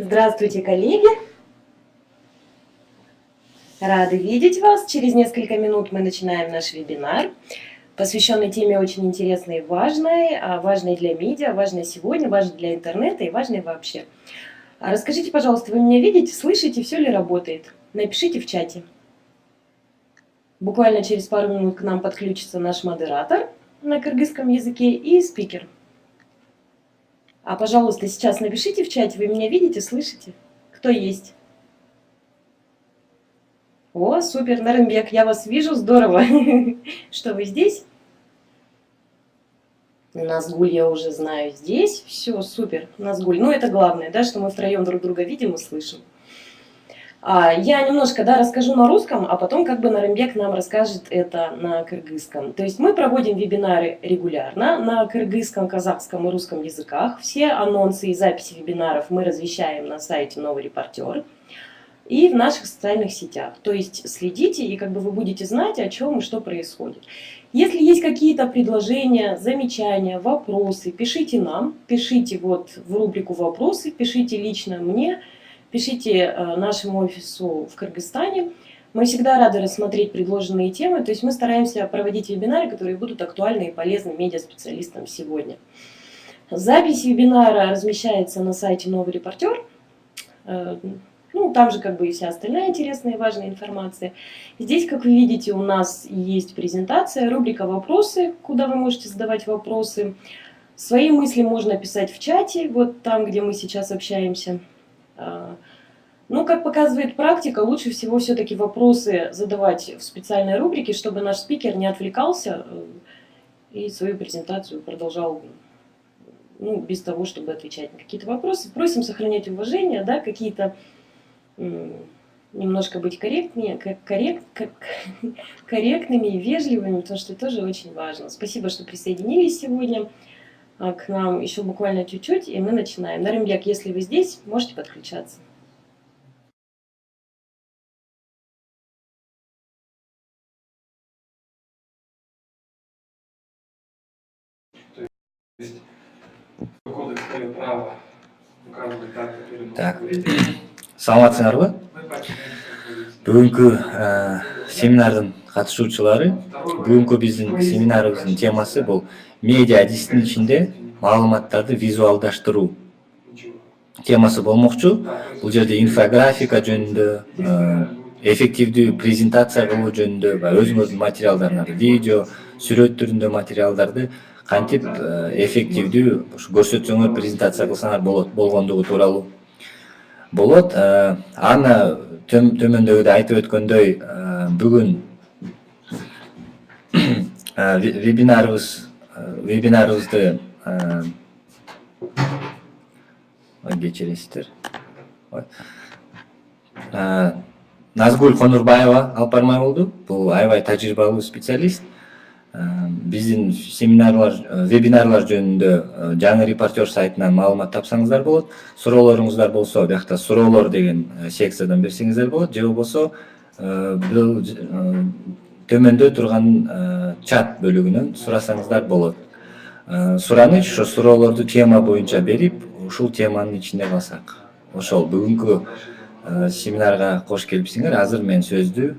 Здравствуйте, коллеги! Рады видеть вас. Через несколько минут мы начинаем наш вебинар, посвященный теме очень интересной и важной для медиа, важной сегодня, важной для интернета и важной вообще. Расскажите, пожалуйста, вы меня видите, слышите, все ли работает? Напишите в чате. Буквально через пару минут к нам подключится наш модератор на кыргызском языке и спикер. Пожалуйста, сейчас напишите в чате, вы меня видите, слышите? Кто есть? О, супер, Нарымбек, я вас вижу, здорово, что вы здесь. Назгуль я уже знаю здесь, все, супер, Назгуль. Ну, это главное, да, что мы втроем друг друга видим и слышим. Я немножко, расскажу на русском, а потом Нарымбек нам расскажет это на кыргызском. То есть мы проводим вебинары регулярно на кыргызском, казахском и русском языках. Все анонсы и записи вебинаров мы размещаем на сайте Новый Репортер и в наших социальных сетях. То есть следите, и вы будете знать, о чем и что происходит. Если есть какие-то предложения, замечания, вопросы, пишите нам, пишите вот в рубрику «Вопросы», пишите лично мне, пишите нашему офису в Кыргызстане. Мы всегда рады рассмотреть предложенные темы, то есть мы стараемся проводить вебинары, которые будут актуальны и полезны медиаспециалистам сегодня. Запись вебинара размещается на сайте Новый Репортер. Там же и вся остальная интересная и важная информация. Здесь, как вы видите, у нас есть презентация, рубрика «Вопросы», куда вы можете задавать вопросы. Свои мысли можно писать в чате, вот там, где мы сейчас общаемся. Как показывает практика, лучше всего все-таки вопросы задавать в специальной рубрике, чтобы наш спикер не отвлекался и свою презентацию продолжал без того, чтобы отвечать на какие-то вопросы. Просим сохранять уважение, какие-то немножко быть корректными и вежливыми, потому что это тоже очень важно. Спасибо, что присоединились сегодня к нам. Еще буквально чуть-чуть, и мы начинаем. Нарымбек, если вы здесь, можете подключаться. Так, саламатсыңарбы? Бүгүнкү семинардын катышуучулары, бүгүнкү биздин семинарыбыздын темасы бул медиа адистин ичинде маалыматтарды визуалдаштыруу темасы болмокчу. Бул жерде инфографика жөнүндө, эффективдүү презентация кылуу жөнүндө, өзүңөрдүн материалдарды, видео, сүрөт түрүндө материалдарды кантип эффективдүү көрсөтсөңөр, презентация кылсаңар болгондугу тууралуу болот. Аны төмөндөгүдө айтып өткөндөй, бүгүн вебинарыбызды кечиресиздер. Назгуль Конурбаева алып бармай болду. Бул аябай тажрыйбалуу специалист. Биздин вебинарлар жөнүндө жаңы репортер сайтынан маалымат тапсаңыздар болот. Суроолоруңуздар болсо, биякта суроолор деген секциядан берсеңиздер болот. Же болбосо бул төмөндө турган чат бөлүгүнөн сурасаңыздар болот. Сураныч ошо суроолорду тема боюнча берип, ушул теманын ичинде калсак. Ошол бүгүнкү семинарга кош келипсиңер. Азыр мен сөздү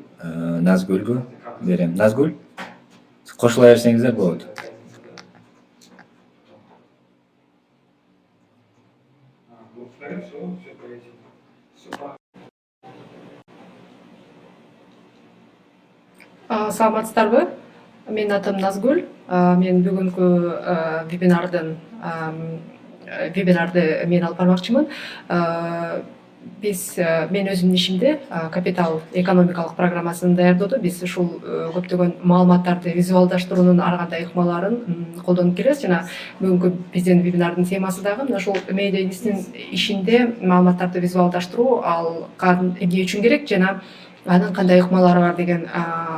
Назгүлгө берем. Назгүл, кошула берсеңиздер болот. Саламатсыздарбы? Менин атым Назгүл. Мен бүгүнкү вебинарды мен алып бармакчымын. Мен өзүмдүн ишимде капитал экономикалык программасын даярдоодо биз ушул көптөгөн маалыматтарды визуалдаштыруунун ар кандай ыкмаларын колдонуп келебиз. Жана бүгүнкү биздин вебинардын темасы дагы мына ушул медиа адистин ишинде маалыматтарды визуалдаштыруу ал эмне үчүн керек жана анын кандай ыкмалары бар деген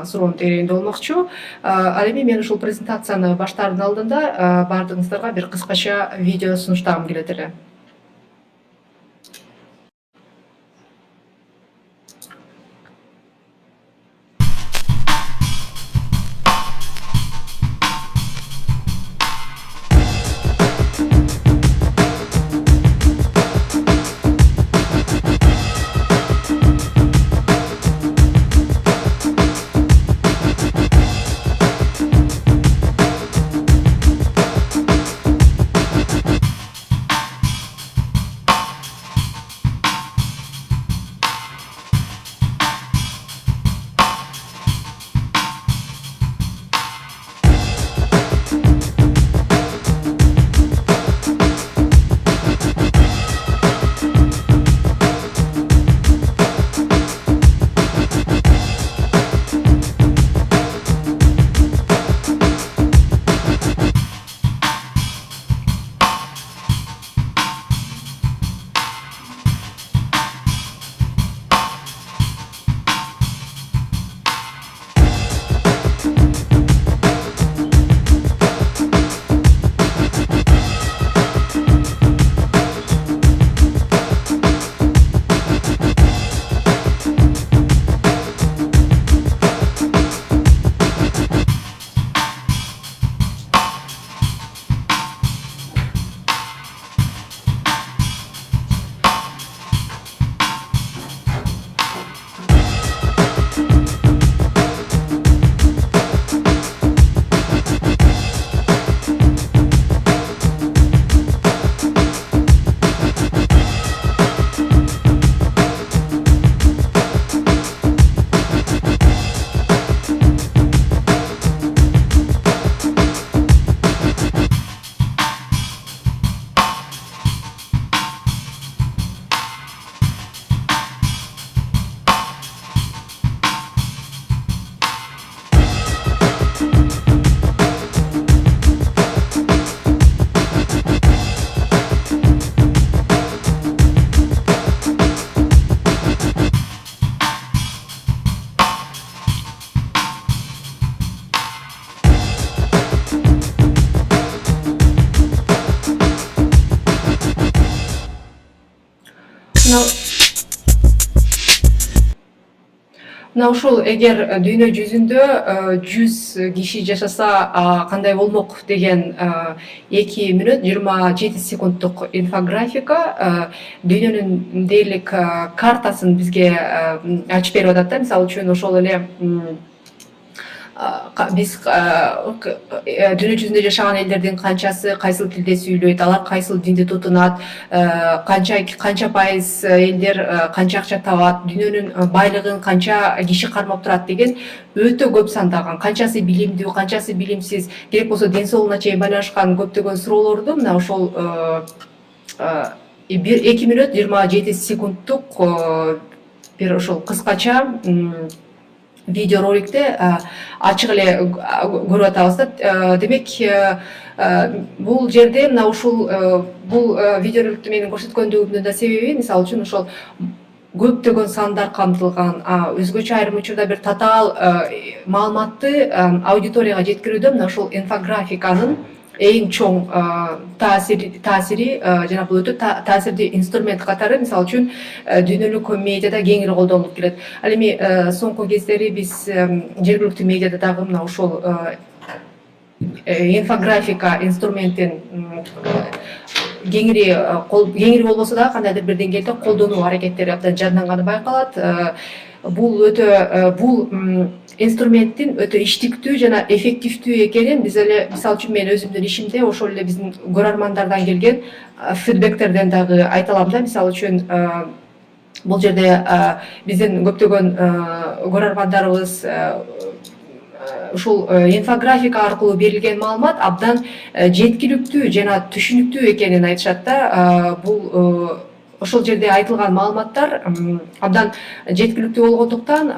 суроонун тегерегинде болмокчу. Ал эми мен ушул презентацияны баштаардын алдында баардыгыңыздарга бир кыскача видео сунуштагым келет эле. Мына ушул эгер дүйнө жүзүндө 100 киши жашаса кандай болмок деген 2 мүнөт 27 секунддук инфографика дүйнөнүн дээрлик картасын бизге ачып берип атат да. Мисалы үчүн ошол эле биз дүйнө жүзүндө жашаган элдердин канчасы кайсыл тилде сүйлөйт, алар кайсыл динди тутунат, канча пайыз элдер канча акча табат, дүйнөнүн байлыгын канча киши кармап турат деген өтө көп сандаган, канчасы билимдүү, канчасы билимсиз, керек болсо ден соолугуна чейин байланышкан көптөгөн суроолорду мына ошол 2 мүнөт 27 секунддук бир ошол кыскача видеороликте ачык эле көрүп атабыз да. Демек бул жерде мына ушул бул видеороликти менин көрсөткөндүгүмдүн да себеби мисалы үчүн ошол көптөгөн сандар камтылган, өзгөчө айрым учурда бир татаал маалыматты аудиторияга жеткирүүдө мына ушул инфографиканын эң чоң таасири жана бул өтө таасирдүү инструмент катары мисалы үчүн дүйнөлүк медиада кеңири колдонулуп келет. Ал эми соңку кездери биз жергиликтүү медиада дагы мына ушул инфографика инструментин кеңири болбосо дагы кандайдыр бир деңгээлде колдонуу аракеттери абдан жанданганы байкалат. Бул инструменттин өтө иштиктүү жана эффективдүү экенин биз эле мисалы үчүн мен өзүмдүн ишимде ошол эле биздин көрөрмандардан келген фидбектерден дагы айта алам да. Мисалы үчүн бул жерде биздин көптөгөн көрөрмандарыбыз ушул инфографика аркылуу берилген маалымат абдан жеткиликтүү жана түшүнүктүү экенин айтышат да. Бул ошол жерде айтылган маалыматтар абдан жеткиликтүү болгондуктан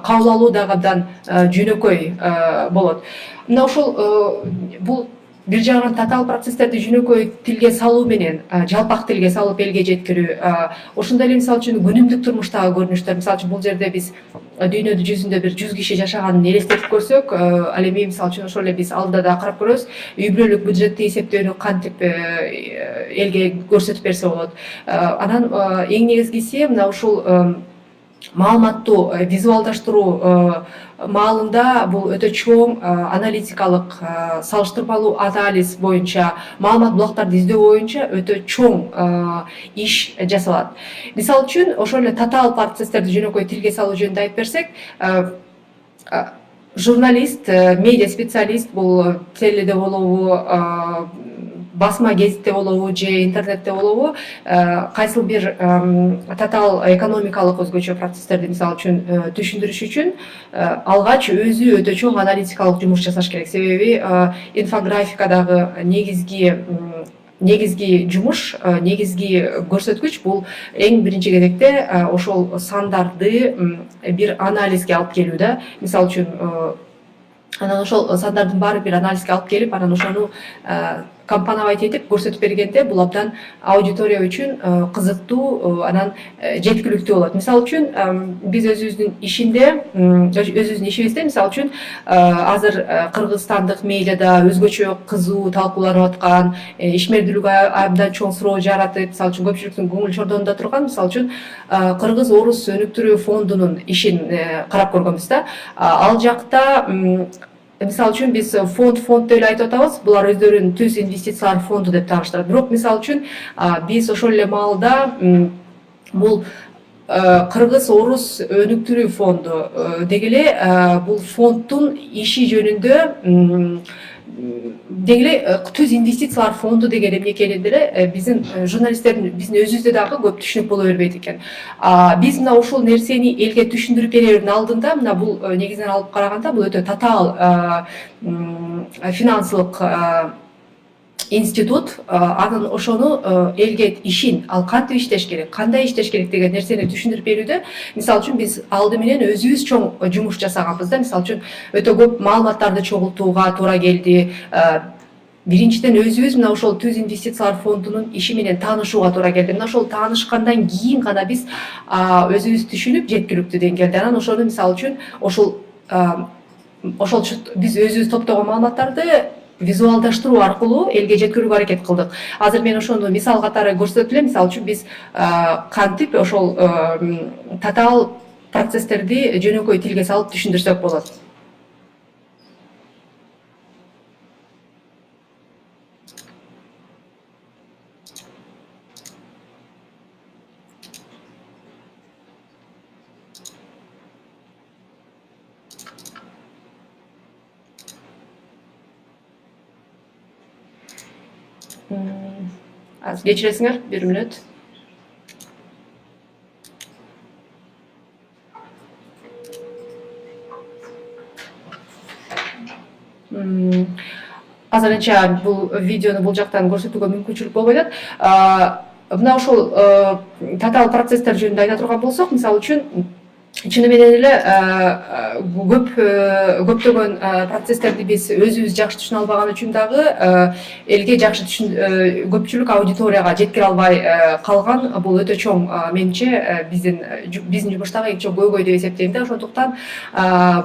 кабыл алуу дагы абдан жөнөкөй болот. Мына ошол бул бир жагынан татаал процесстерди жөнөкөй тилге салуу менен жалпак тилге салып элге жеткирүү, ошондой эле мисалы үчүн күнүмдүк турмуштагы көрүнүштөр. Мисалы үчүн бул жерде биз дүйнө жүзүндө бир 100 киши жашаганын элестетип көрсөк, ал эми мисалы үчүн ошол эле биз алдыда да карап көрөбүз, үй бүлөлүк бюджетти эсептөөнү кантип элге көрсөтүп берсе болот. Анан эң негизгиси мына ушул маалыматтуу визуалдаштыруу маалында бул өтө чоң аналитикалык салыштырмалуу анализ боюнча, маалымат булактарды издөө боюнча өтө чоң иш жасалат. Мисалы үчүн ошол эле татаал процесстерди жөнөкөй тилге салуу жөнүндө айтып берсек, журналист, медиа специалист бул теледе болобу, басма гезитте болобу же интернетте болобу, кайсыл бир татаал экономикалык өзгөчө процесстерди мисалы үчүн түшүндүрүш үчүн алгач өзү өтө чоң аналитикалык жумуш жасаш керек. Себеби инфографикадагы негизги жумуш, негизги көрсөткүч бул эң биринчи кезекте ошол сандарды бир анализге алып келүү да. Мисалы үчүн анан ошол сандардын баары бир анализге алып келип, анан ошону компоновать этип көрсөтүп бергенде бул абдан аудитория үчүн кызыктуу, анан жеткиликтүү болот. Мисалы үчүн биз өзүбүздүн ишибизде мисалы үчүн азыр кыргызстандык медиада өзгөчө кызуу талкууланып аткан, ишмердүүлүгү абдан чоң суроо жаратып, мисалы үчүн көпчүлүктүн көңүл чордонунда турган мисалы үчүн кыргыз-орус өнүктүрүү фондунун ишин карап көргөнбүз да. Ал жакта мисалы үчүн биз фонд деп эле айтып атабыз, булар өздөрүн түз инвестициялар фонду деп тааныштырат. Бирок мисалы үчүн биз ошол эле маалда бул кыргыз-орус өнүктүрүү фонду деги эле бул фонддун иши жөнүндө деги эле түз инвестициялар фонду деген эмнекени деле биздин журналисттердин, биздин өзүбүздө дагы көп түшүнүк боло бербейт экен. Биз мына ушул нерсени элге түшүндүрүп берердин алдында мына бул негизинен алып караганда бул өтө татаал финансылык институт, анын ошону элге ишин, ал кантип иштеш керек, кандай иштеш керек деген нерсени түшүндүрүп берүүдө мисалы үчүн биз алды менен өзүбүз чоң жумуш жасаганбыз да. Мисалы үчүн өтө көп маалыматтарды чогултууга туура келди. Биринчиден өзүбүз мына ошол түз инвестициялар фондунун иши менен таанышууга туура келди. Мына ошол таанышкандан кийин гана биз өзүбүз түшүнүп жеткиликтүү деңгээлде анан ошону мисалы үчүн ошол биз өзүбүз топтогон маалыматтарды визуалдаштыруу аркылуу элге жеткирүүгө аракет кылдык. Азыр мен ошону мисал катары көрсөтүп элем. Мисалы үчүн биз кантип ошол татаал процесстерди жөнөкөй тилге салып түшүндүрсөк болот. Аз кечиресиңер, 1 мүнөт. Азырынча бул видеону бул жактан көрсөтүүгө мүмкүнчүлүк болбой атат. Мына ошол татаал процесстер жөнүндө айта турган болсок, мисалы үчүн чыны менен эле көптөгөн процесстерди биз өзүбүз жакшы түшүнө албаган үчүн дагы элге жакшы көпчүлүк аудиторияга жеткире албай калган. Бул өтө чоң, менимче, биздин жумуштагы эң чоң көйгөй деп эсептейм да. Ошондуктан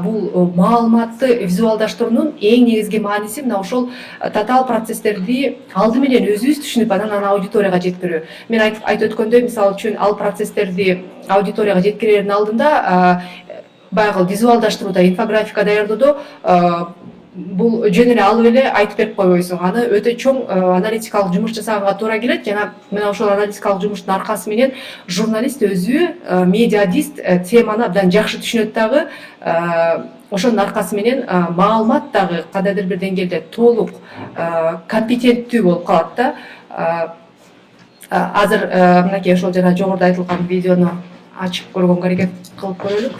бул маалыматты визуалдаштыруунун эң негизги мааниси мына ошол татаал процесстерди алды менен өзүбүз түшүнүп, анан аудиторияга жеткирүү. Мен айтып өткөндөй, мисалы үчүн ал процесстерди аудиторияга жеткирердин алдында баягы визуалдаштырууда, инфографика даярдоодо бул жөн эле алып эле айтып берип койбойсуң. Аны өтө чоң аналитикалык жумуш жасаганга туура келет. Жана мына ошол аналитикалык жумуштун аркасы менен журналист өзү, медиадист теманы абдан жакшы түшүнөт дагы. Ошонун аркасы менен маалымат дагы кандайдыр бир деңгээлде толук, компетенттүү болуп калат да. Азыр мынакей ошол жана жогоруда айтылган видеону ачып көргөнгө аракет кылып көрөлүк.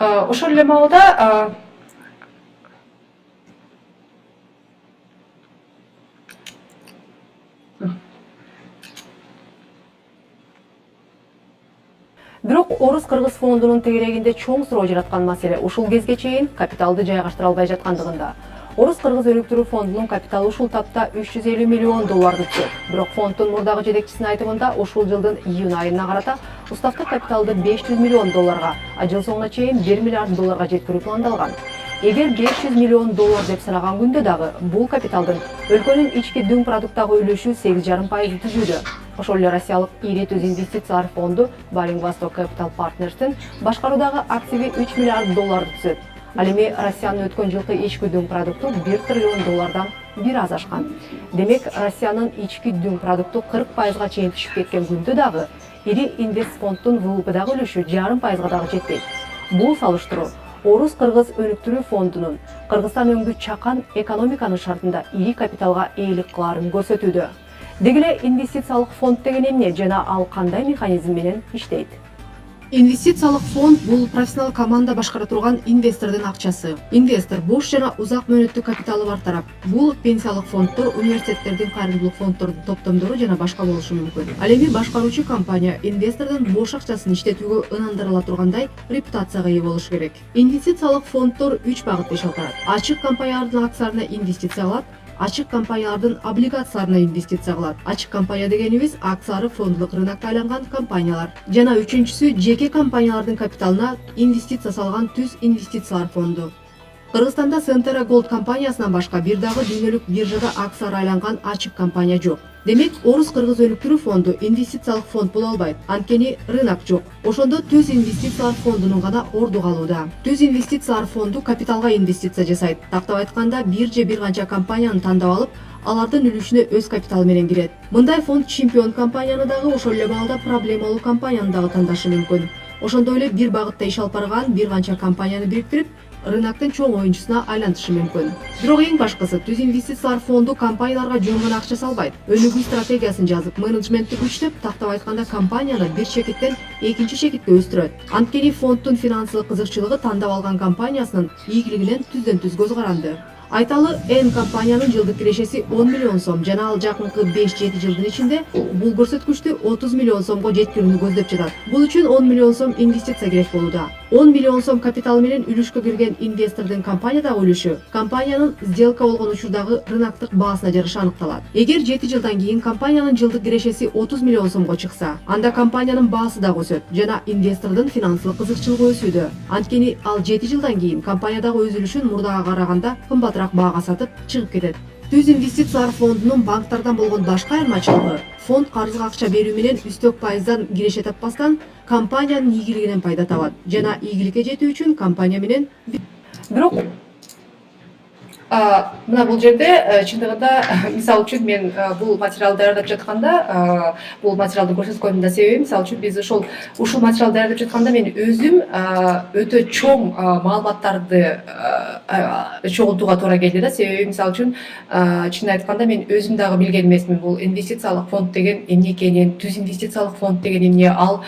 Ошол эле маалда бирок Орус-Кыргыз фондунун тегерегинде чоң суроо жараткан маселе ушул кезге чейин капиталды жайгаштыра албай жаткандыгында. Орус-Кыргыз өнүктүрүү фондунун капиталы ушул тапта $350 миллион түшөт. Бирок фонддун мурдагы жетекчисинин айтымында ушул жылдын июнь айына карата уставтык капиталды $500 миллион, а жыл соңуна чейин $1 миллиард жеткирүү пландалган. Эгер $500 миллион деп санаган күндө дагы бул капиталдын өлкөнүн ички дүң продукттагы үлүшү 8,5% түзүүдө. Ошол эле россиялык ири түз инвестициялар фонду Baring Vostok Capital Partners'тын башкаруудагы активи $3 миллиард түзөт. Ал эми Россиянын өткөн жылкы ички дүң продукту $1 триллион бир аз ашкан. Демек, Россиянын ички дүң продукту 40%га чейин түшүп кеткен күндө дагы ири инвестфонддун ВВПдагы үлүшү 0,5%га дагы жетпейт. Бул салыштыруу Орус-Кыргыз өнүктүрүү фондунун Кыргызстан өңгү чакан экономиканын шартында ири капиталга ээлик кылаарын көрсөтүүдө. Деги эле инвестициялык фонд деген эмне жана ал кандай механизм менен иштейт? Инвестициялык фонд бул профессионал команда башкара турган инвестордун акчасы. Инвестор бош жана узак мөөнөттүү капиталы бар тарап. Бул пенсиялык фонддор, университеттердин, кайрымдуулук фонддордун топтомдору жана башка болушу мүмкүн. Ал эми башкаруучу компания инвестордун бош акчасын иштетүүгө ынандырыла тургандай репутацияга ээ болуш керек. Инвестициялык фонддор 3 багытта иш алып барат. Ачык компаниялардын акцияларына инвестиция кылат, ачык компаниялардын облигацияларына инвестиция кылат. Ачык компания дегенибиз акциялары фондулук рынокко айланган компаниялар. Жана үчүнчүсү жеке компаниялардын капиталына инвестиция салган түз инвестициялар фонду. Кыргызстанда Centera Gold компаниясынан башка бир дагы дүйнөлүк биржада акциялары айланган ачык компания жок. Демек, Орус-Кыргыз өнүктүрүү фонду инвестициялык фонд боло албайт, анткени рынок жок. Ошондо Төз инвестициялар фондунун гана орду калууда. Төз инвестициялар фонду капиталга инвестиция жасайт. Тактап айтканда, бир же бир канча компанияны тандап алып, алардын үлүшүнө өз капиталы менен кирет. Мындай фонд чемпион компанияны дагы, ошол эле маалда проблемалуу компанияны дагы тандашы мүмкүн. Ошондой эле бир багытта иш алып барган бир канча компанияны бириктирип, рыноктун чоң оюнчусуна айлантышы мүмкүн. Бирок эң башкысы, Төз инвестициялар фонду компанияларга жөн гана акча салбайт. Өнүгүү стратегиясын жазып, менеджментти күчтөп, тактап айтканда компанияны бир чекиттен экинчи чекитке өстүрөт. Анткени фонддун финансылык кызыкчылыгы тандап алган компаниясынын ийгилигинен түздөн түз көз каранды. Айталы, Н компаниянын жылдык кирешеси 10 миллион сом жана ал жакынкы 5-7 жылдын ичинде бул көрсөткүчтү 30 миллион сомго жеткирүүнү көздөп жатат. Бул үчүн 10 миллион сом инвестиция керек болууда. 10 миллион сом капитал менен үлүшкө кирген инвестордун компаниядагы үлүшү компаниянын сделка болгон учурдагы рыноктук баасына жараша аныкталат. Эгер 7 жылдан кийин компаниянын жылдык кирешеси 30 миллион сомго чыкса, анда компаниянын баасы дагы өсөт жана инвестордун финансылык кызыкчылыгы өсүүдө. Анткени ал 7 жылдан кийин компаниядагы өз үлүшүн мурдага караганда кымбатыраак баага сатып чыгып кетет. Төз инвестициялар фондунун банктардан болгон башка айырмачылыгы, фонд карызга акча берүү менен үстөк пайыздан киреше таппастан компаниянын ийгилигинен пайда табат жана ийгиликке жетүү үчүн компания менен бирок мына бул жерде чындыгында мисалы үчүн мен бул материалды даярдап жатканда бул материалды көрсөткөнүмдүн да себеби мисалы үчүн биз ушул материалды даярдап жатканда мен өзүм өтө чоң маалыматтарды чогултууга туура келди да. Себеби мисалы үчүн чынын айтканда мен өзүм дагы билген эмесмин бул инвестициялык фонд деген эмне экенин, Түз инвестициялык фонд деген эмне, ал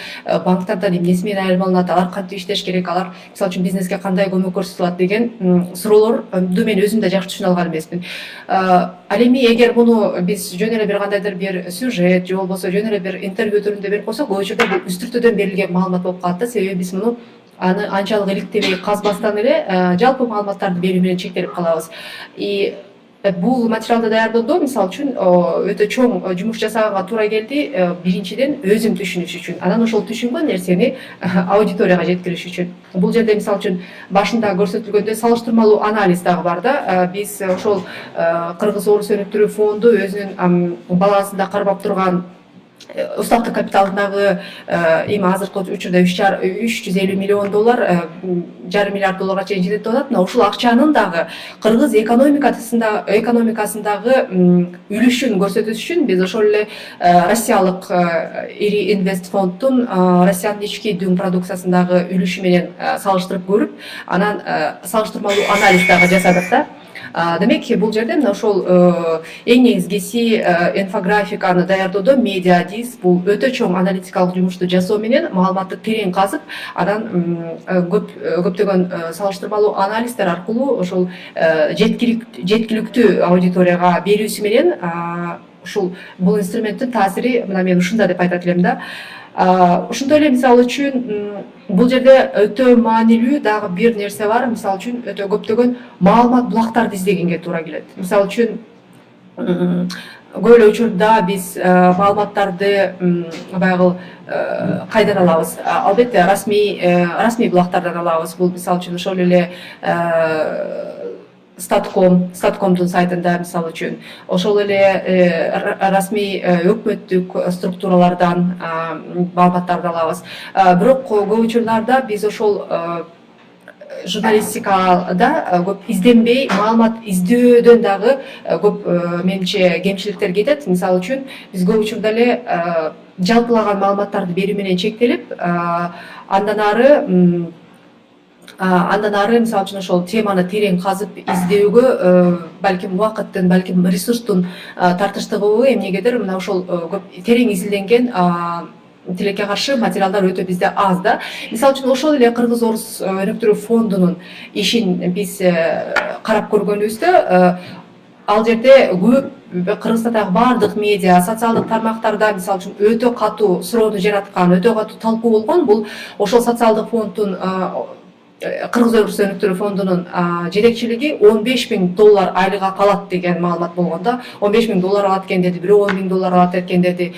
банктардан эмнеси менен айырмаланат, алар кантип иштеш керек, алар мисалы үчүн бизнеске кандай көмөк көрсөтө алат деген суроолорду мен өзүм да жакшы түшүнө алган эмесмин. Ал эми эгер муну биз жөн эле бир кандайдыр бир сюжет же болбосо жөн эле бир интервью түрүндө берип койсок, көбү учурда бул үстүртөдөн берилген маалымат болуп калат да. Себеби биз муну аны анчалык иликтебей казбастан эле жалпы маалыматтарды берүү менен чектелип калабыз. И бул материалды даярдоодо мисалы үчүн өтө чоң жумуш жасаганга туура келди. Биринчиден өзүм түшүнүш үчүн, анан ошол түшүнгөн нерсени аудиторияга жеткириш үчүн. Бул жерде мисалы үчүн башында көрсөтүлгөндөй салыштырмалуу анализ дагы бар да. Биз ошол Кыргыз Орус өнүктүрүү фонду өзүнүн балансында кармап турган устактык капиталындагы эми азыркы учурда 350 миллион доллар, жарым миллиард долларга чейин жетет деп атат. Мына ушул акчанын дагы кыргыз экономикасындагы үлүшүн көрсөтүш үчүн биз ошол эле Россиялык ири инвест фонддун Россиянын ички дүң продукциясындагы үлүшү менен салыштырып көрүп, анан салыштырмалуу анализ дагы жасадык да. Демек, бул жерде мына ошол эң негизгиси инфографиканы даярдоодо медиа дис бул өтө чоң аналитикалык жумушту жасоо менен маалыматты терең казып, анан көптөгөн салыштырмалуу анализдер аркылуу ошол жеткиликтүү аудиторияга берүүсү менен ушул бул инструменттин таасири мына мен ушунда деп айтат элем да. Ошондой эле мисалы үчүн бул жерде өтө маанилүү дагы бир нерсе бар. Мисалы үчүн өтө көптөгөн маалымат булактарды издегенге туура келет. Мисалы үчүн көп эле учурда биз маалыматтарды баягы кайдан алабыз? Албетте расмий булактардан алабыз. Бул мисалы үчүн ошол эле Статкомдун сайтында мисалы үчүн, ошол эле расмий өкмөттүк структуралардан маалыматтарды алабыз. Бирок көп учурларда биз ошол журналистикада көп изденбей, маалымат издөдөн дагы көп менимче кемчиликтер кетет. Мисалы үчүн биз көп учурда эле жалпылаган маалыматтарды берүү менен чектелип, андан ары мисалы үчүн ошол теманы терең казып издөөгө балким убакыттын, балким ресурстун тартыштыгыбы эмнегедир мына ошол көп терең изилденген тилекке каршы материалдар өтө бизде аз да. Мисалы үчүн ошол эле Кыргыз Орус өнүктүрүү фондунун ишин биз карап көргөнүбүздө, ал жерде көп Кыргызстандагы баардык медиа, социалдык тармактарда мисалы үчүн өтө катуу суроону жараткан, өтө катуу талкуу болгон бул ошол социалдык фонддун Кыргыз Орус өнүктүрүү фондунун жетекчилиги $15.000 айлык алат деген маалымат болгондо, $15.000 алат экен деди, бирөө $10.000 алат экен деди.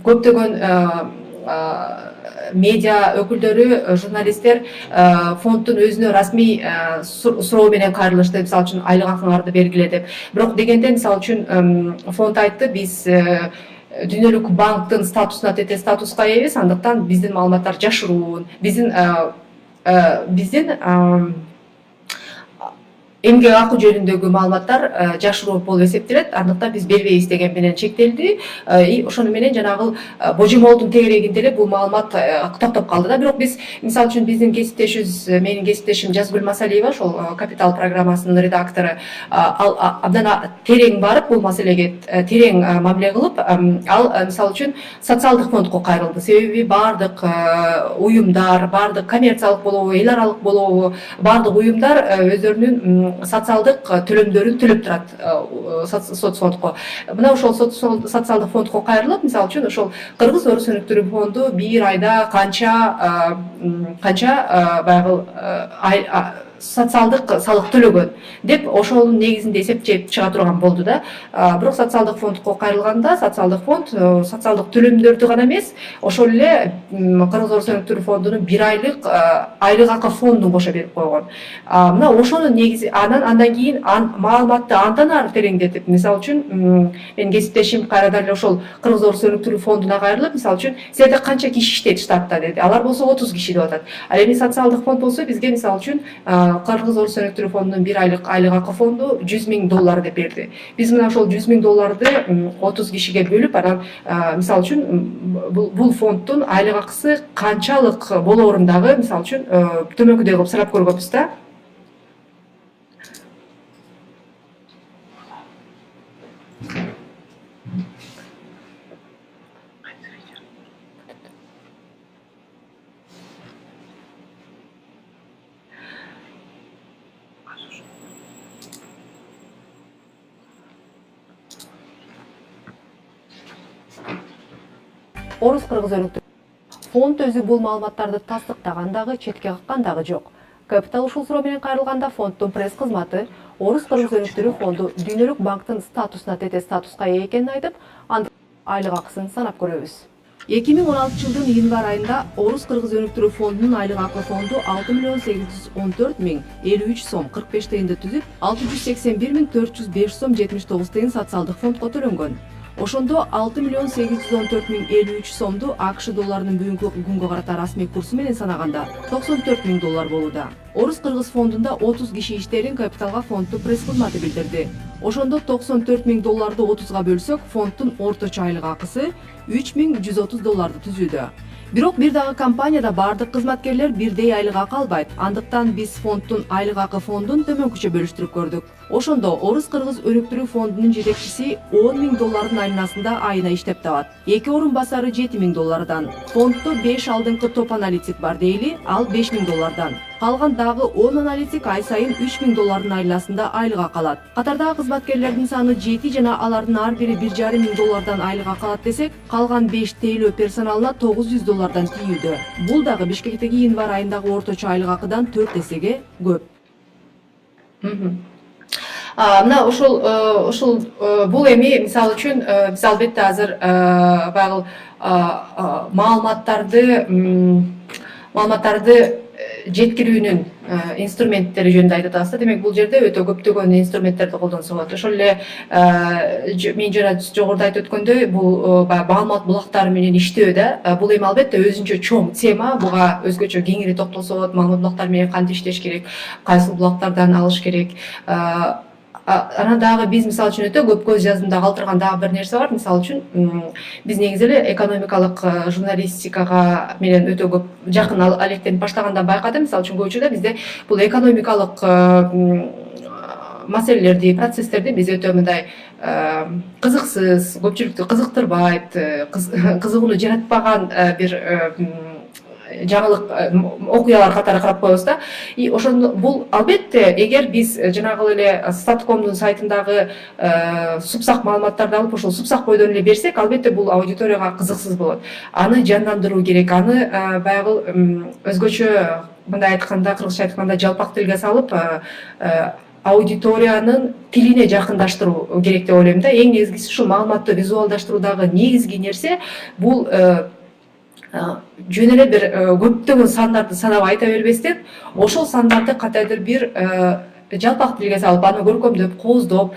Көптөгөн медиа өкүлдөрү, журналисттер фонддун өзүнө расмий суроо менен кайрылышты, мисалы үчүн айлык акыңарды бергиле деп. Бирок дегенде мисалы үчүн фонд айтты, биз дүйнөлүк банктын статусуна тете статуска ээбиз, андыктан биздин маалыматтар жашыруун, биздин эмгек акы жөнүндөгү маалыматтар жашыруу болуп эсептелет, андыктан биз бербейбиз деген менен чектелди. Ошону менен жанагы божомолдун тегерегинде эле бул маалымат токтоп калды да. Бирок биз мисалы үчүн биздин кесиптешибиз, менин кесиптешим Жазгүл Масалиева, ошол Капитал программасынын редактору, ал абдан терең барып, бул маселеге терең мамиле кылып, ал мисалы үчүн социалдык фондко кайрылды. Себеби бардык уюмдар, бардык коммерциялык болобу, эл аралык болобу, бардык уюмдар өздөрүнүн социалдык төлөмдөрүн төлөп турат соцфондко. Мына ошол социалдык фондко кайрылып, мисалы үчүн ошол Кыргыз Орус өнүктүрүү фонду бир айда канча баягы социалдык салык төлөгөн деп ошонун негизинде эсептеп чыга турган болду да. Бирок социалдык фондко кайрылганда социалдык фонд социалдык төлөмдөрдү гана эмес, ошол эле Кыргыз Орус өнүктүрүү фондунун бир айлык айлык акы фондун кошо берип койгон. Мына ошонун негизи андан кийин маалыматты андан ары тереңдетип, мисалы үчүн менин кесиптешим кайрадан эле ошол Кыргыз Орус өнүктүрүү фондуна кайрылып, мисалы үчүн силерде канча киши иштейт штатта деди. Алар болсо 30 киши деп атат. Ал эми социалдык фонд болсо бизге мисалы үчүн Кыргыз Орус өнүктүрүү фондунун бир айлык айлык акы фонду $100,000 деп берди. Биз мына ошол $100,000 30 кишиге бөлүп, анан мисалы үчүн бул фонддун айлык акысы канчалык болоорун дагы мисалы үчүн төмөнкүдөй кылып сурап көргөнбүз да. Орус Кыргыз өнүктүрүү фонд өзү бул маалыматтарды тастыктаган дагы, четке каккан дагы жок. Капитал ушул суроо менен кайрылганда фонддун пресс кызматы Орус Кыргыз өнүктүрүү фонду дүйнөлүк банктын статусуна тете статуска ээ экенин айтып, андын айлык акысын санап көрөбүз. 2016 жылдын январь айында Орус Кыргыз өнүктүрүү фондунун айлык акы фонду 6.814.053 сом 45 тыйынды түзүп, 681.405 сом 79 тыйын социалдык фондко төлөнгөн. Ошондо 6.814.053 сомду АКШ долларынын бүгүнкү күнгө карата расмий курсу менен санаганда $94,000 болууда. Орус Кыргыз фондунда 30 киши иштерин Капиталга фонддун пресс кызматы билдирди. Ошондо $94,000 30га бөлсөк, фонддун орточо айлык акысы $3.130 түзүүдө. Бирок бир дагы компанияда бардык кызматкерлер бирдей айлык акы албайт. Андыктан биз фонддун айлык акы фондун төмөнкүчө бөлүштүрүп көрдүк. Ошондо Орус Кыргыз өнүктүрүү фондунун жетекчиси $10,000 айнасында айына иштеп табат. Эки орун басары $7,000. Фонддо 5 алдыңкы топ аналитик бар дейли, ал $5,000. Калган дагы 10 аналитик ай сайын $3,000 айласында айлык акы алат. Катардагы кызматкерлердин саны 7 жана алардын ар бири $1,500 айлык акы алат десек, калган 5 тейлөө персоналына $900 тийүүдө. Бул дагы Бишкектеги январь айындагы орточо айлык акыдан 4 эсеге көп. Мына ушул бул эми мисалы үчүн биз албетте азыр баягы маалыматтарды жеткирүүнүн инструменттери жөнүндө айтып атабыз да. Демек бул жерде өтө көптөгөн инструменттерди колдонсо болот. Ошол эле мен жана жогоруда айтып өткөндөй, бул маалымат булактары менен иштөө да. Бул эми албетте өзүнчө чоң тема. Буга өзгөчө кеңири токтолсо болот. Маалымат булактары менен кантип иштеш керек, кайсы булактардан алыш керек. Анан дагы биз мисалы үчүн өтө көп көз жазымда калтырган дагы бир нерсе бар. Мисалы үчүн биз негизи эле экономикалык журналистикага менен өтө көп жакын алектенип баштагандан байкадым. Мисалы үчүн көп учурда бизде бул экономикалык маселелерди, процесстерди биз өтө мындай кызыксыз, көпчүлүктү кызыктырбайт, кызыгууну жаратпаган бир жаңылык окуялар катары карап коебуз да. Ошондо бул албетте эгер биз жанагы эле Статкомдун сайтындагы супсак маалыматтарды алып ошол супсак бойдон эле берсек, албетте бул аудиторияга кызыксыз болот. Аны жандандыруу керек, аны баягы өзгөчө мындай айтканда, кыргызча айтканда жалпак тилге салып аудиториянын тилине жакындаштыруу керек деп ойлойм да. Эң негизгиси ушул маалыматты визуалдаштыруудагы негизги нерсе бул жөн эле бир көптөгөн сандарды санап айта бербестен ошол сандарды кандайдыр бир жалпак тилге салып аны көркөмдөп кооздоп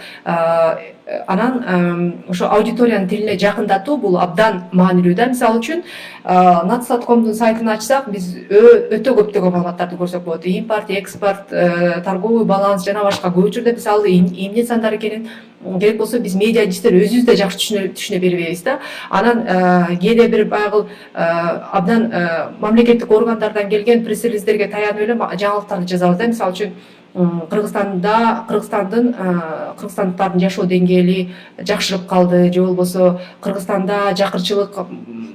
анан ошо аудиториянын тилине жакындатуу бул абдан маанилүү да. Мисалы үчүн Nats.com'дун сайтын ачсак биз өтө көптөгөн маалыматтарды көрсөк болот. Импорт, экспорт, торговый баланс жана башка көп учурда биз ал эмне сандар экенин керек болсо биз медиалисттер өзүбүз да жакшы түшүнө бербейбиз да. Анан кээде бир баягы абдан мамлекеттик органдардан келген пресс-релиздерге таянып эле жаңылыктарды жазабыз да. Мисалы үчүн кыргызстандыктардын жашоо деңгээли жакшырып калды же болбосо Кыргызстанда жакырчылык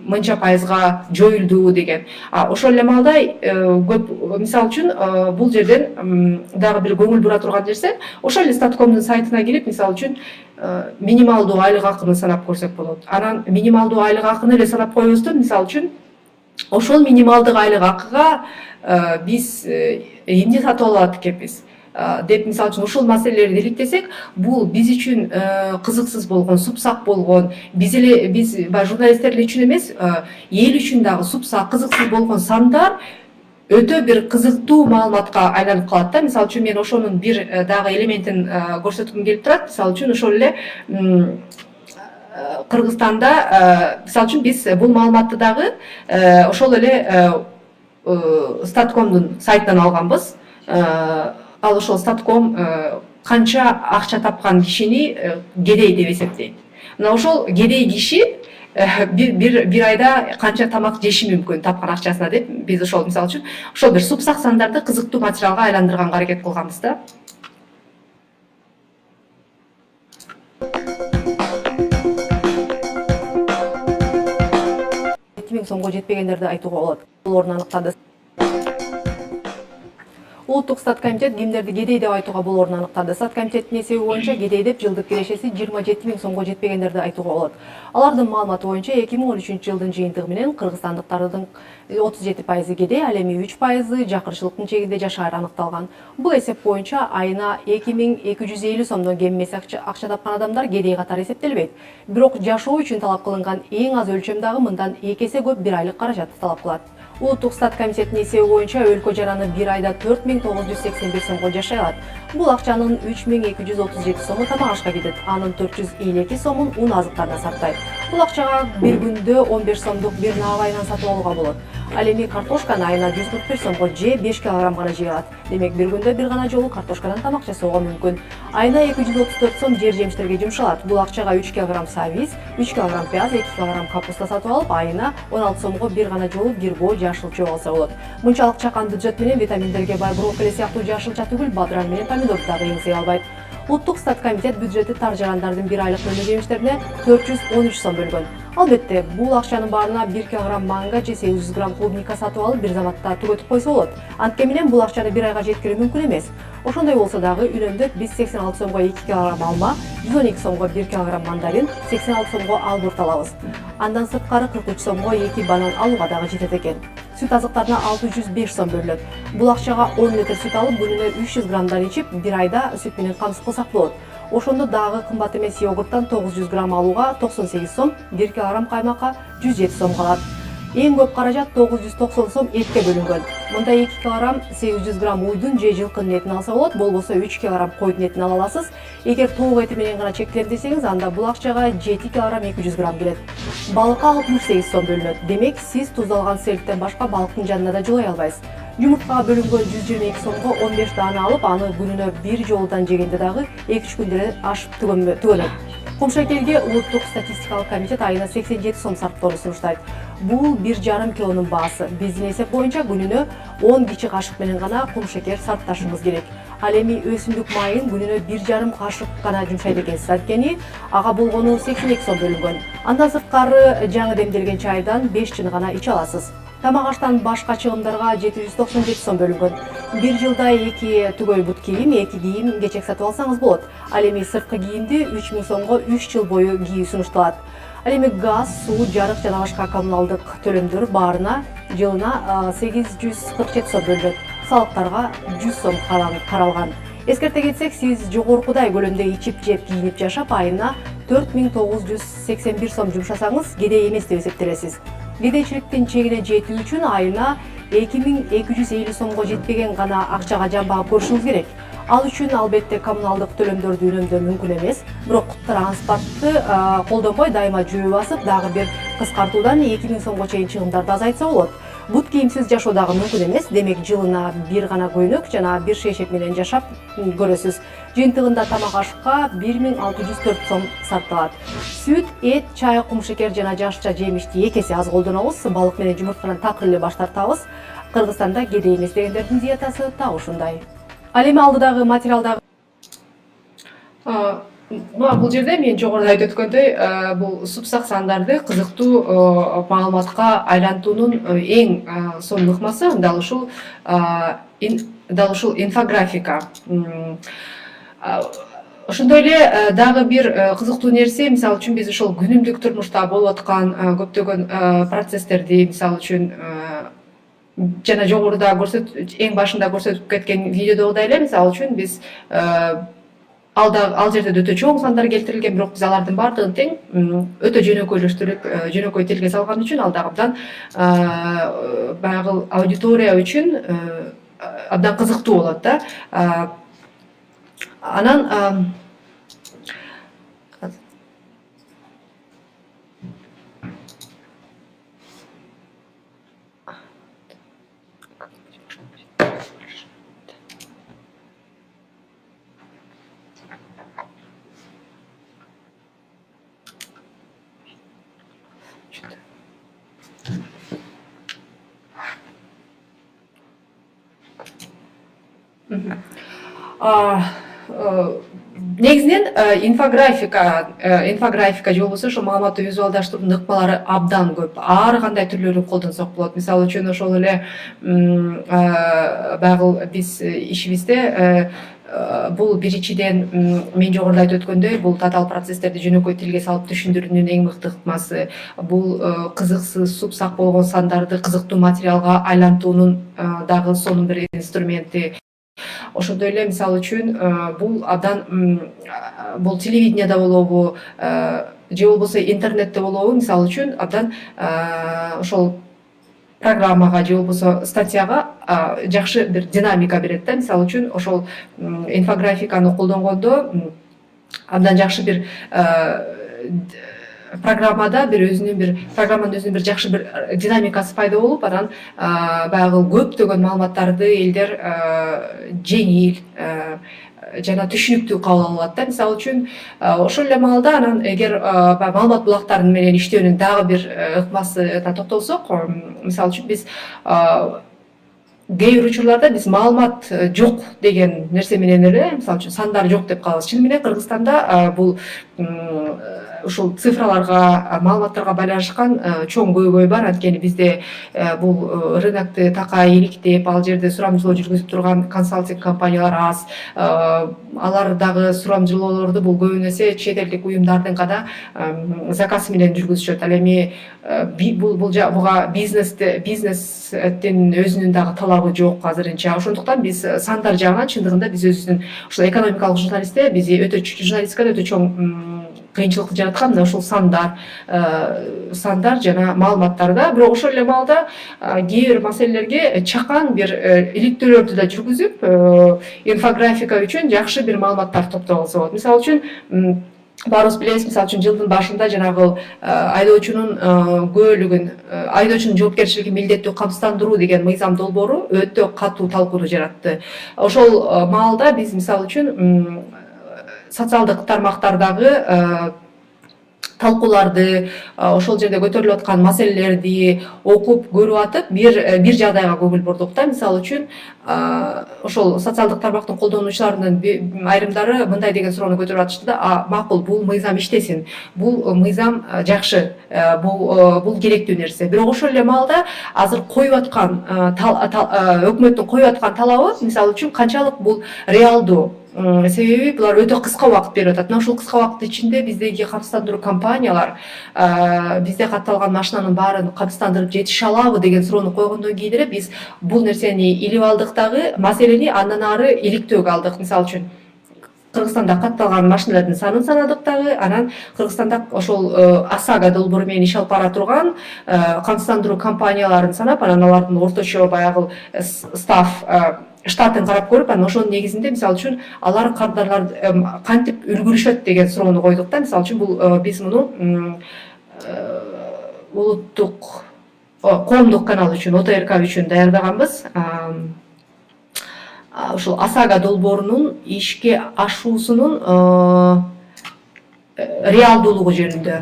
мынча пайызга жоюлду деген. Ошол эле маалда көп мисалы үчүн бул жерден дагы бир көңүл бура турган нерсе ошол эле Stat.com'дун сайтына кирип мисалы үчүн минималдуу айлык акыны санап көрсөк болот. Анан минималдуу айлык акыны эле санап койбостон мисалы үчүн ошол минималдык айлык акыга биз эмне сатып алат экенбиз деп мисалы үчүн ушул маселелерди иликтесек, бул биз үчүн кызыксыз болгон, супсак болгон, биз баягы журналисттер үчүн эмес, эл үчүн дагы супсак, кызыксыз болгон сандар өтө бир кызыктуу маалыматка айланып калат да. Мисалы үчүн мен ошонун бир дагы элементин көрсөткүм келип турат. Мисалы үчүн ошол эле Кыргызстанда мисалы үчүн биз бул маалыматты дагы ошол эле Stat.com'дун сайтынан алганбыз. Ал ошол Stat.com канча акча тапкан кишини кедей деп эсептейт. Мына ошол кедей киши бир айда канча тамак жеши мүмкүн тапкан акчасына деп биз ошол мисалы үчүн ошол бир супсак сандарды кызыктуу материалга айландырганга аракет кылганбыз да. 2000 сомго жетпегендерди айтууга болот. Бул орун аныктады. Улуттук Стат комитет кимдерди кедей деп айтууга болорун аныктады. Стат комитеттин эсеби боюнча кедейдеп жылдык кирешеси 27 000 сомго жетпегендерди айтууга болот. Алардын маалыматы боюнча 2013 жылдын жыйынтыгы менен кыргызстандыктардын 37% кедей, ал эми 3% жакырчылыктын чегинде жашаары аныкталган. Бул эсеп боюнча айына 2250 сомдон кем эмес акча тапкан адамдар кедей катары эсептелбейт. Бирок жашоо үчүн талап кылынган эң аз өлчөм дагы мындан 2 эсе көп бир айлык каражатты талап кылат. Улуттук Стат комитетинин эсеби боюнча өлкө жараны бир айда 4981 сомго жашай алат. Бул акчанын 3237 сому тамак ашка кетет, анын 452 сомун ун азыктарына сарптайт. Бул акчага бир күндө 15 сомдук бир наабайынан сатып алууга болот. Ал эми картошканы айына 141 сомго же 5 кг гана жей алат. Демек бир күндө бир гана жолу картошкадан тамак жасоого мүмкүн. Айына 234 сом жер жемиштерге жумшалат. Бул акчага 3 кг сабиз, 3 кг пияз, 2 кг капуста сатып алып, айына 16 сомго бир гана жолу бир боо жашыл чөп алса болот. Мынчалык чакан бюджет менен витаминдерге бай брокколи сыяктуу жашылча түгүл, бадыран менен помидорду дагы эңсей албайт. Улуттук Стат комитет бюджети тар жарандардын бир айлык мөмө жемиштерине 413 сом бөлгөн. Албетте, бул акчанын баарына 1 кг манго же 800 г клубника сатып алып бир заматта түгөтүп койсо болот. Анткени менен бул акчаны бир айга жеткирүү мүмкүн эмес. Ошондой болсо дагы үнөмдөк биз 86 сомго 2 кг алма, 112 сомго 1 кг мандарин, 86 сомго албурт алабыз. Андан сырткары 43 сомго 2 банан алууга дагы жетет экен. Сүт азыктарына 605 сом бөлүнөт. Бул акчага 10 литр сүт алып, күнүнө 300 грамдан ичип, бир айда сүт менен камсыз кылсак болот. Ошондо дагы кымбат эмес йогурттан 900 грамм алууга 98 сом, 1 кг каймакка 107 сом калат. Эң көп каражат 990 сом этке бөлүнгөн. Мында 2 кг 800 грамм уйдун же жылкынын этин алса болот, болбосо 3 кг койдун этин ала аласыз. Эгер тоок эти менен гана чектелем десеңиз, анда бул акчага 7 кг 200 грамм келет. Балыкка 68 сом бөлүнөт. Демек, сиз туздалган селиктен башка балыктын жанына да жолой албайсыз. Жумурткага бөлүнгөн 122 сомго 15 даана алып, аны күнүнө бир жолудан жегенде дагы 2-3 күндө ашып түгөнөт. Кумшакерге Улуттук статистикалык комитет айына 87 сом сарптоону сунуштайт. Бул 1,5 килонун баасы. Биздин эсеп боюнча күнүнө 10 кичи кашык менен гана кумшакер сарпташыбыз керек. Ал эми өсүмдүк майын күнүнө 1,5 кашык гана жумшайт экенсиз, анткени ага болгону 82 сом бөлүнгөн. Андан сырткары жаңы демделген чайдан 5 чын гана иче аласыз. Тамак аштан башка чыгымдарга 797 сом бөлүнгөн. Бир жылда 2 түгөй бут кийим, 2 кийим кечек сатып алсаңыз болот. Ал эми сырткы кийимди 3000 сомго 3 жыл бою кийүү сунушталат. Ал эми газ, суу, жарык жана башка коммуналдык төлөмдөр баарына жылына 847 сом бөлүнөт. Салыктарга 100 сом каралган. Эскерте кетсек, сиз жогоркудай көлөмдө ичип, жеп, кийинип жашап, айына 4981 сом жумшасаңыз, кедей эмес деп эсептелесиз. кедейчиликтин чегине жетүү үчүн айына 2250 сомго жетпеген гана акчага жамбаа көрүшүңүз керек. Ал үчүн албетте коммуналдык төлөмдөрдү үнөмдөө мүмкүн эмес. Бирок транспортты колдонбой дайыма жөө басып, дагы бир кыскартуудан 2000 сомго чейин чыгымдарды азайтса болот. Бут кийимсиз жашоо дагы мүмкүн эмес. Демек жылына бир гана көйнөк жана бир шейшек менен жашап көрөсүз. Жыйынтыгында тамак ашка 1604 сом сарпталат. Сүт, эт, чай, кумшекер жана жашча жемишти экеси аз колдонобуз. Балык менен жумуртканы такыр эле баш тартабыз. Кыргызстанда кедей эмес дегендердин диетасы так ушундай. Ал эми алдыдагы материалдагы бул жерде мен жогоруда айтып өткөндөй, бул супсак сандарды кызыктуу маалыматка айлантуунун эң сонун ыкмасы дал ушул инфографика. Ошондой эле дагы бир кызыктуу нерсе, мисалы үчүн биз ошол күнүмдүк турмушта болуп аткан көптөгөн процесстерди, мисалы үчүн жана жогоруда эң башында көрсөтүп кеткен видеодогудай эле, мисалы үчүн биз ал жерде өтө чоң сандар келтирилген, бирок биз алардын баардыгын тең өтө жөнөкөйлөштүрүп, жөнөкөй тилге салган үчүн ал дагы абдан баягы аудитория үчүн абдан кызыктуу болот да. Анан негизинен инфографика же болбосо ошо маалыматты визуалдаштыруунун ыкмалары абдан көп. Ар кандай түрлөрүн колдонсок болот. Мисалы үчүн ошол эле баягы биз ишибизде бул биринчиден мен жогоруда айтып өткөндөй, бул татаал процесстерди жөнөкөй тилге салып түшүндүрүүнүн эң мыкты ыкмасы. Бул кызыксыз, супсак болгон сандарды кызыктуу материалга айлантуунун дагы сонун бир инструменти. Ошондой эле мисалы үчүн бул абдан бул телевидениеда болобу же болбосо интернетте болобу, мисалы үчүн абдан ошол программага же болбосо статьяга жакшы бир динамика берет да. Мисалы үчүн ошол инфографиканы колдонгондо абдан жакшы бир программанын өзүнүн бир жакшы бир динамикасы пайда болуп, анан баягы көптөгөн маалыматтарды элдер жеңил жана түшүнүктүү кабыл алат да. Мисалы үчүн ошол эле маалда анан эгер маалымат булактарын менен иштөөнүн дагы бир ыкмасына токтолсок, мисалы үчүн биз кээ бир учурларда биз маалымат жок деген нерсе менен эле, мисалы үчүн сандар жок деп калабыз. Чын менен Кыргызстанда бул ушул цифраларга, маалыматтарга байланышкан чоң көйгөй бар. Анткени бизде бул рынокты такай иликтеп, ал жерде сурамжылоо жүргүзүп турган консалтинг компаниялар аз. Алар дагы сурамжылоолорду бул көбүнө эсе чет элдик уюмдардын гана заказы менен жүргүзүшөт. Ал эми буга бизнестин өзүнүн дагы талабы жок азырынча. Ошондуктан биз сандар жагынан чындыгында биз өзүбүздүн ушул экономикалык журналистте бизи журналистикада өтө чоң кыйынчылык жараткан мына ушул сандар жана маалыматтарда. Бирок ошол эле маалда кээ бир маселелерге чакан бир иликтөөлөрдү да жүргүзүп, инфографика үчүн жакшы бир маалыматтар топтогонсо болот. Мисалы үчүн баарыбыз билебиз, мисалы үчүн жылдын башында жанагы айдоочунун күбөлүгүн, айдоочунун жоопкерчилигин милдеттүү камсыздандыруу деген мыйзам долбоору өтө катуу талкууну жаратты. Ошол маалда биз мисалы үчүн социалдык тармактардагы талкууларды, ошол жерде көтөрүлүп аткан маселелерди окуп көрүп атып, бир жагдайга көңүл бурдук да. Мисалы үчүн ошол социалдык тармактын колдонуучуларынын айрымдары мындай деген суроону көтөрүп атышты да: макул, бул мыйзам иштесин, бул мыйзам жакшы, бул керектүү нерсе. Бирок ошол эле маалда азыр коюп аткан өкмөттүн коюп аткан талабы, мисалы үчүн, канчалык бул реалдуу. Себеби булар өтө кыска убакыт берип атат. Мына ушул кыска убакыт ичинде биздеги камсыздандыруу компаниялар бизде катталган машинанын баарын камсыздандырып жетише алабы деген суроону койгондон кийин эле биз бул нерсени илип алдык дагы, маселени андан ары иликтөөгө алдык. Мисалы үчүн Кыргызстанда катталган машиналардын санын санадык дагы. Анан Кыргызстанда ошол ОСАГО долбоору менен иш алып бара турган камсыздандыруу компанияларын санап, анан алардын орточо баягы став штатын карап көрүп, анан ошонун негизинде мисалы үчүн алар кардарлар кантип үлгүрүшөт деген суроону койдук да. Мисалы үчүн бул биз муну улуттук коомдук канал үчүн, ОТРК үчүн даярдаганбыз. Ушул ОСАГО долбоорунун ишке ашуусунун реалдуулугу жөнүндө.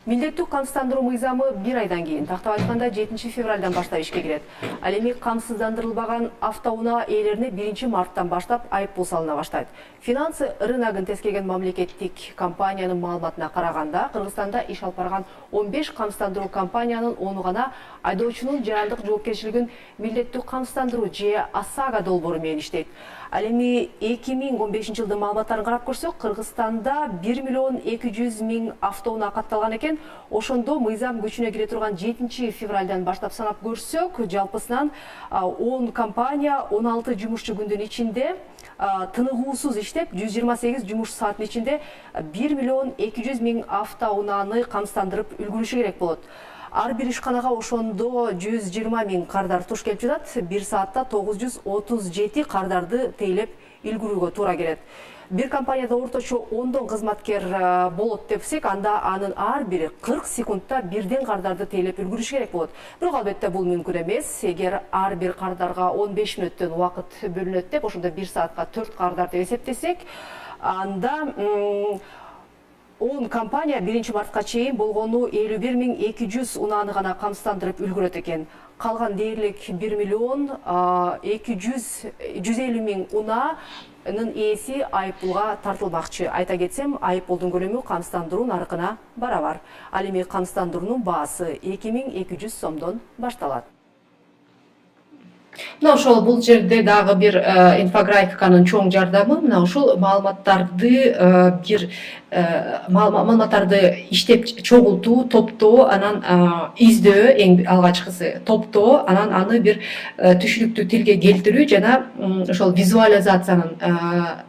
Милдеттүү камсыздандыруу мыйзамы 1 айдан кийин, тактап айтканда 7 февралдан баштап ишке кирет. Ал эми камсыздандырылбаган автоунаа ээлерине 1 марттан баштап айыппул салына баштайт. Финансы рыногун тескеген мамлекеттик компаниянын маалыматына караганда, Кыргызстанда иш алып барган 15 камсыздандыруу компаниянын 10 гана айдоочунун жарандык жоопкерчилигин милдеттүү камсыздандыруу же ОСАГО долбоору менен иштейт. Ал эми 2015 жылдын маалыматтарын карап көрсөк, Кыргызстанда 1.200.000 автоунаа катталган экен. Ошондо мыйзам күчүнө кире турган 7 февралдан баштап санап көрсөк, жалпысынан 10 компания 16 жумушчу күндүн ичинде тыныгуусуз иштеп, 128 жумуш сааттын ичинде 1.200.000 автоунааны камсыздандырып үлгүрүшү керек болот. Ар бир ишканага ошондо 120.000 кардар туш келип жатат. 1 саатта 937 кардарды тейлеп үлгүрүүгө туура келет. Бир компанияда орточо 10 кызматкер болот депсек, анда анын ар бири 40 секундта бирден кардарды тейлеп үлгүрүш керек болот. Бирок албетте бул мүмкүн эмес. Эгер ар бир кардарга 15 мүнөттөн убакыт бөлүнөт деп, ошондо 1 саатка 4 кардар деп эсептесек, анда 10 компания 1 мартка чейин болгону 51.200 унааны гана камсыздандырып үлгүрөт экен. Калган дээрлик 1.250.000 унаанын ээси айыппулга тартылмакчы. Айта кетсем, айыппулдун көлөмү камсыздандыруу наркына барабар. Ал эми камсыздандыруунун баасы 2200 сомдон башталат. Мына ошол бул жерде дагы бир инфографиканын чоң жардамы, мына ушул маалыматтарды маалыматтарды иштеп чогултуу, топтоо, анан издөө, эң алгачкысы топтоо, анан аны бир түшүнүктүү тилге келтирүү жана ошол визуализациянын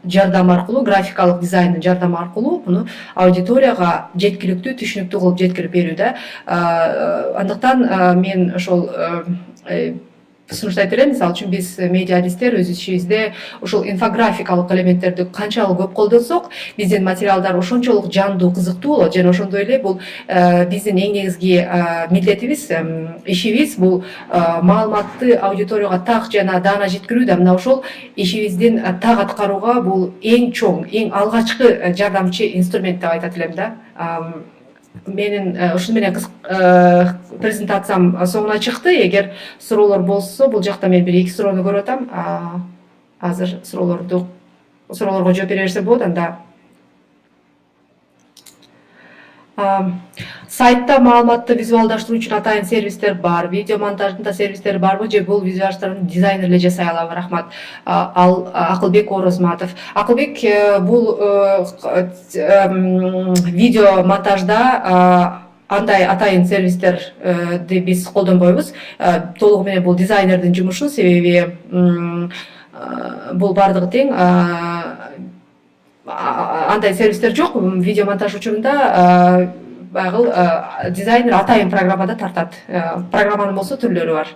жардамы аркылуу, графикалык дизайндын жардамы аркылуу муну аудиторияга жеткиликтүү, түшүнүктүү кылып жеткирип берүү да. Андыктан мен ошол сунуштайт элем. Мисалы үчүн биз медиалисттер өз ишибизде ушул инфографикалык элементтерди канчалык көп колдонсок, биздин материалдар ошончолук жандуу, кызыктуу болот. Жана ошондой эле бул биздин эң негизги милдетибиз, ишибиз бул маалыматты аудиторияга так жана даана жеткирүү да. Мына ошол ишибиздин так аткарууга бул эң чоң, эң алгачкы жардамчы инструмент деп айтат элем да. Менин ушуну менен презентациям соңуна чыкты. Эгер суроолор болсо, бул жакта мен бир 2 суроону көрүп атам. Азыр суроолорго жооп бере берсе болот. Анда сайтта маалыматты визуалдаштыруу үчүн атайын сервистер бар, видео монтажында сервистер барбы же бул визуалдаштырууну дизайнер эле жасай алабы? Рахмат. Ал Акылбек Орозматов. Акылбек бул видео монтажда андай атайын сервистерди биз колдонбойбуз. Толугу менен бул дизайнердин жумушу, себеби бул бардыгы тең. Андай сервистер жок. Видео монтаж учурунда баягы дизайнер атайын программада тартат. Программанын болсо түрлөрү бар.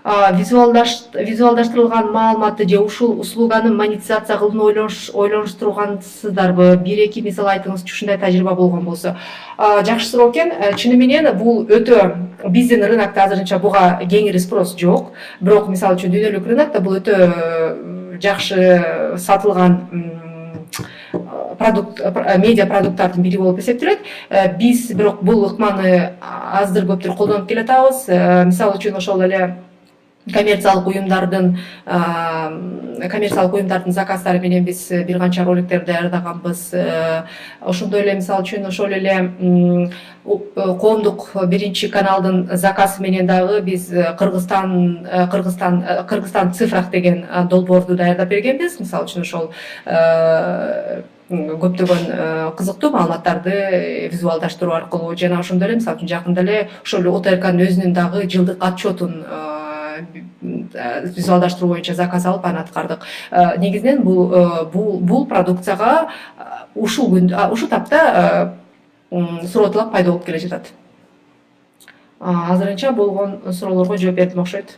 Визуалдаштырылган маалыматты же ушул услуганы монетизация кылууну ойлонуштургансыздарбы? 1-2 мисал айтыңыз, ушундай тажрыйба болгон болсо. Жакшы суроо экен. Чыны менен бул өтө биздин рынокто азырынча буга кеңири спрос жок. Бирок мисалы үчүн дүйнөлүк рынокто бул өтө жакшы сатылган продукт, медиа продукттардын бири болуп эсептелет. Биз бирок бул ыкманы аздыр көптүр колдонуп келатабыз. Мисалы үчүн ошол эле коммерциялык уюмдардын заказдары менен биз бир канча роликтер даярдаганбыз. Ошондой эле мисалы үчүн ошол эле коомдук 1-каналдын заказы менен дагы биз Кыргызстан цифрах деген долбоорду даярдап бергенбиз. Мисалы үчүн ошол көптөгөн кызыктуу маалыматтарды визуалдаштыруу аркылуу жана ошондой эле мисалы үчүн жакында эле ошол эле ОТРКнын өзүнүн дагы жылдык отчетун визуалдаштыруу боюнча заказ алып аны аткардык. Негизинен бул продукцияга ушул тапта суроо пайда болуп келе жатат. Азырынча болгон суроолорго жооп бердим окшойт.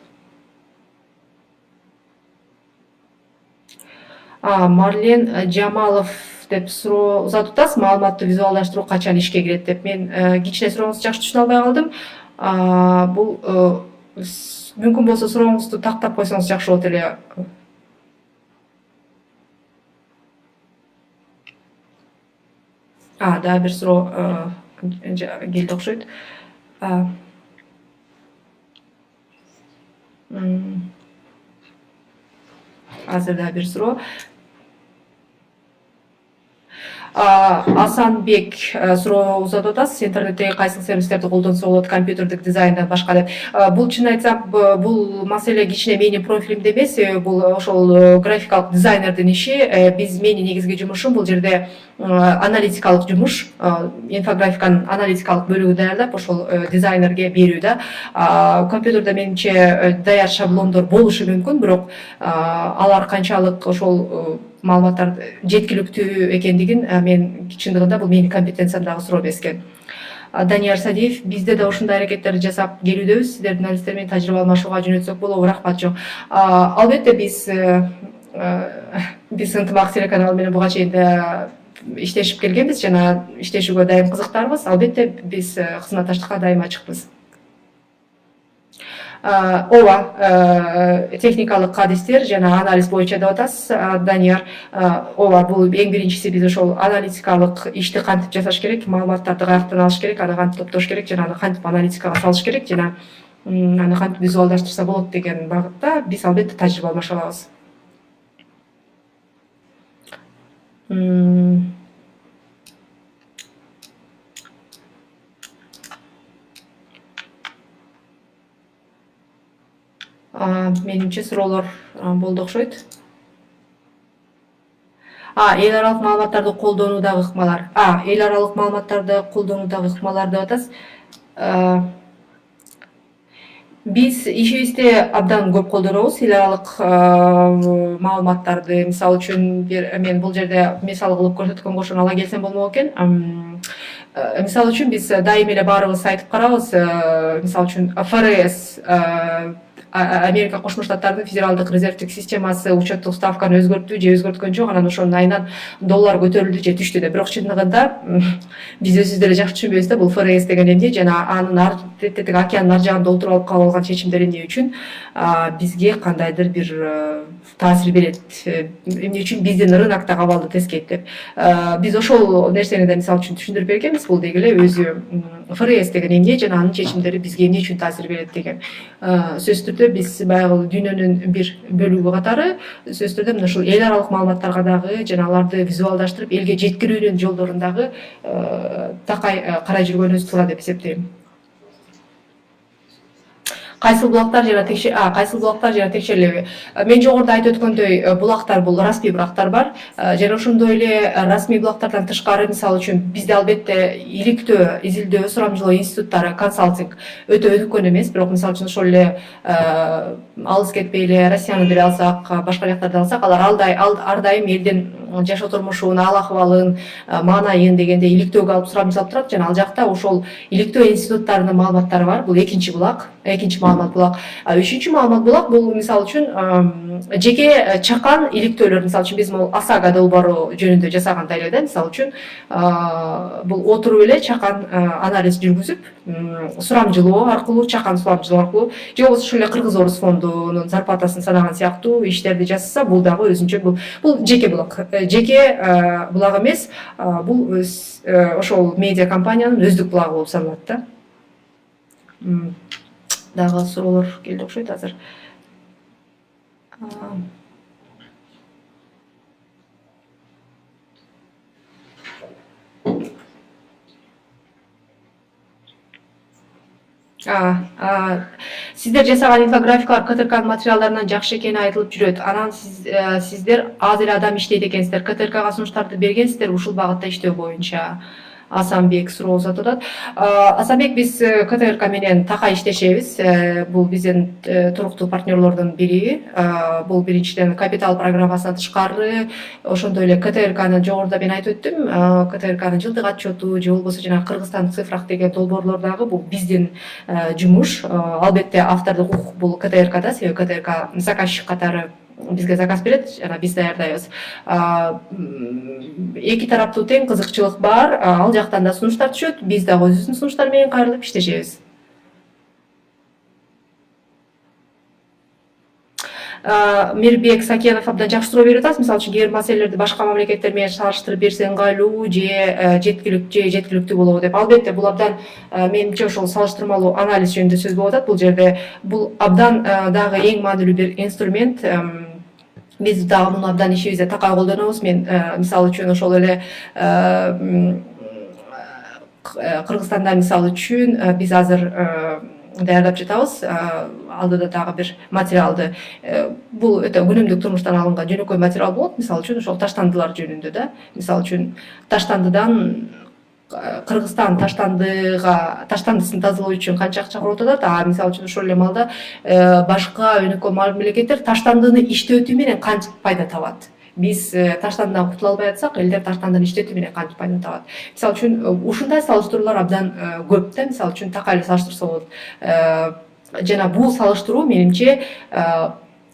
Марлен Жамалов деп суроо узатып атасыз. Маалыматты визуалдаштыруу качан ишке кирет деп. Мен кичине сурооңузду жакшы түшүнө албай калдым. Бул мүмкүн болсо сурооңузду тактап койсоңуз жакшы болот эле. Дагы бир суроо келди окшойт. Азыр дагы бир суроо. Асанбек суроо узатып атасыз. Интернеттеги кайсы сервистерди колдонсо болот, компьютердик дизайндан башка деп. Бул чын айтсам, бул маселе кичине менин профилимде эмес, бул ошол графикалык дизайнердин иши. Менин негизги жумушум бул жерде аналитикалык жумуш, инфографиканын аналитикалык бөлүгүн даярдап, ошол дизайнерге берүү да. Компьютерде менимче даяр шаблондор болушу мүмкүн, бирок алар канчалык ошол маалыматтар жеткиликтүү экендигин мен чындыгында бул менин компетенциямдагы суроо эмес экен. Данияр Садиев, бизде да ушундай аракеттерди жасап келүүдөбүз. Сиздердин аналисттер менен тажрыйба алмашууга жөнөтсөк болобу? Рахмат. Жок. Албетте биз ынтымак телеканалы менен буга чейин да иштешип келгенбиз жана иштешүүгө дайым кызыктарбыз. Албетте биз кызматташтыкка дайым ачыкпыз. Ооба, техникалык адистер жана анализ боюнча деп атасыз, Данияр. Ооба, бул эң биринчиси биз ошол аналитикалык ишти кантип жасаш керек, маалыматтарды каяктан алыш керек, аны кантип топтош керек жана аны кантип аналитикага салыш керек жана аны кантип визуалдаштырса болот деген багытта биз албетте тажрыйба алмаша алабыз. Менимче суроолор болду окшойт. Эл аралык маалыматтарды колдонуудагы ыкмалар. Эл аралык маалыматтарды колдонуудагы ыкмалар деп атасыз. Биз ишибизде абдан көп колдонобуз эл аралык маалыматтарды. Мисалы үчүн мен бул жерде мисал кылып көрсөткөнгө ошону ала келсем болмок экен. Мисалы үчүн биз дайым эле баарыбыз айтып карабыз. Мисалы үчүн ФРС, Америка Кошмо Штаттарынын федералдык резервдик системасы учеттук ставканы өзгөрттү же өзгөрткөн жок, анан ошонун айынан доллар көтөрүлдү же түштү деп. Бирок чындыгында биз өзүбүз деле жакшы түшүнбөйбүз да бул ФРС деген эмне жана анын океандын ар жагында отуруп алып кабыл алган чечимдер эмне үчүн бизге кандайдыр бир таасир берет, эмне үчүн биздин рынокто абалды тескейт деп. Биз ошол нерсени да мисалы үчүн түшүндүрүп бергенбиз. Бул деги эле өзү ФРС деген эмне жана анын чечимдери бизге эмне үчүн таасир берет деген. Сөзсүз түрдө биз баягы дүйнөнүн бир бөлүгү катары сөзсүз түрдө мына ушул эл аралык маалыматтарга дагы жана аларды визуалдаштырып элге жеткирүүнүн жолдорун дагы такай карай жүргөнүбүз туура деп эсептейм. Кайсыл булактар жана текшерилеби? Мен жогоруда айтып өткөндөй, булактар бул расмий булактар бар. Жана ошондой эле расмий булактардан тышкары, мисалы үчүн бизде албетте иликтөө, изилдөө, сурамжылоо институттары, консалтинг өтө өнүккөн эмес, бирок мисалы үчүн ошол эле алыс кетпей эле Россияны деле алсак, башка жактарды алсак, алар ар дайым элдин жашоо турмушун, ал акыбалын, маанайын дегенде иликтөөгө алып сурамжылап турат жана ал жакта ошол иликтөө институттарынын маалыматтары бар. Бул экинчи булак, экинчи маалымат булак. Үчүнчү маалымат булак бул мисалы үчүн жеке чакан иликтөөлөр. Мисалы үчүн биз могу ОСАГО долбоору жөнүндө жасагандай эле да, мисалы үчүн бул отуруп эле чакан анализ жүргүзүп, сурамжылоо аркылуу, чакан сурамжылоо аркылуу же болбосо ушул эле Кыргыз Орус фондунун зарплатасын санаган сыяктуу иштерди жасаса, бул дагы өзүнчө бул жеке булак. Жеке булак эмес, бул ошол медиа компаниянын өздүк булагы болуп саналат да. Дагы суроолор келди окшойт азыр. Сиздер жасаган инфографикалар КТРКнын материалдарынан жакшы экени айтылып жүрөт. Анан сиздер аз эле адам иштейт экенсиздер. КТРКга сунуштарды бергенсиздер ушул багытта иштөө боюнча. Асанбек суроо атат. Асанбек, биз КТРК менен такай иштешебиз. Бул биздин туруктуу партнерлордун бири. Бул биринчиден капитал программасынан тышкары, ошондой эле КТРКнын жогоруда мен айтып өттүм, КТРКнын жылдык отчету же болбосо жанагы Кыргызстан цифрах деген долбоорлор дагы бул биздин жумуш. Албетте автордук укук бул КТРКда, себеби КТРК заказчик катары бизге заказ берет, жана биз даярдайбыз. Эки тараптуу тең кызыкчылык бар, ал жактан да сунуштар түшөт, биз дагы өзүбүздүн сунуштар менен кайрылып иштешебиз. Мирбек Сакенов абдан жакшы суроо берип атасыз. Мисалы үчүн кээ бир маселелерди башка мамлекеттер менен салыштырып берсе ыңгайлуу же жеткиликтүү болобу деп. Албетте бул абдан менимче ошол салыштырмалуу анализ жөнүндө сөз болуп атат. Бул жерде бул абдан дагы эң маанилүү бир инструмент. Биз дагы муну абдан ишибизде такай колдонобуз. Мен мисалы үчүн ошол эле Кыргызстанда мисалы үчүн биз азыр даярдап жатабыз. Алдыда дагы бир материалды, бул өтө күнүмдүк турмуштан алынган жөнөкөй материал болот. Мисалы үчүн ошол таштандылар жөнүндө да. Мисалы үчүн таштандыдан Кыргызстан таштандысын тазалоо үчүн канча акча коротуп атат. Мисалы үчүн ошол эле маалда башка өнөкөй мамлекеттер таштандыны иштетүү менен кантип пайда табат. Биз таштандан кутула албай атсак, элдер таштандын иштетүү менен кантип пайда табат. Мисалы үчүн ушундай салыштыруулар абдан көп да. Мисалы үчүн такай эле салыштырса болот. Жана бул салыштыруу менимче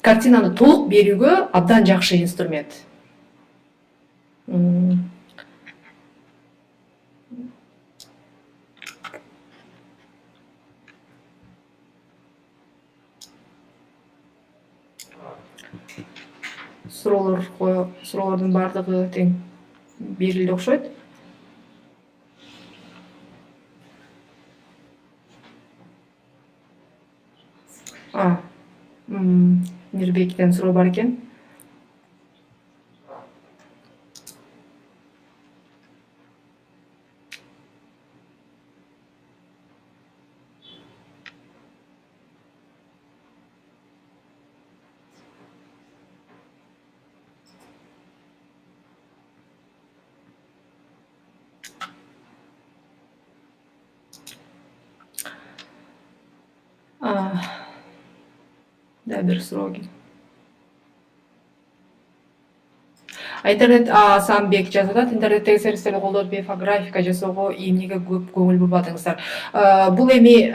картинаны толук берүүгө абдан жакшы инструмент. Суроолордун баардыгы тең берилди окшойт. Мирбектен суроо бар экен. Да, бир суроо. Интернет Асанбек жазып атат. Интернеттеги сервистерди колдонуп инфографика жасоого эмнеге көп көңүл бурбадыңыздар? Бул эми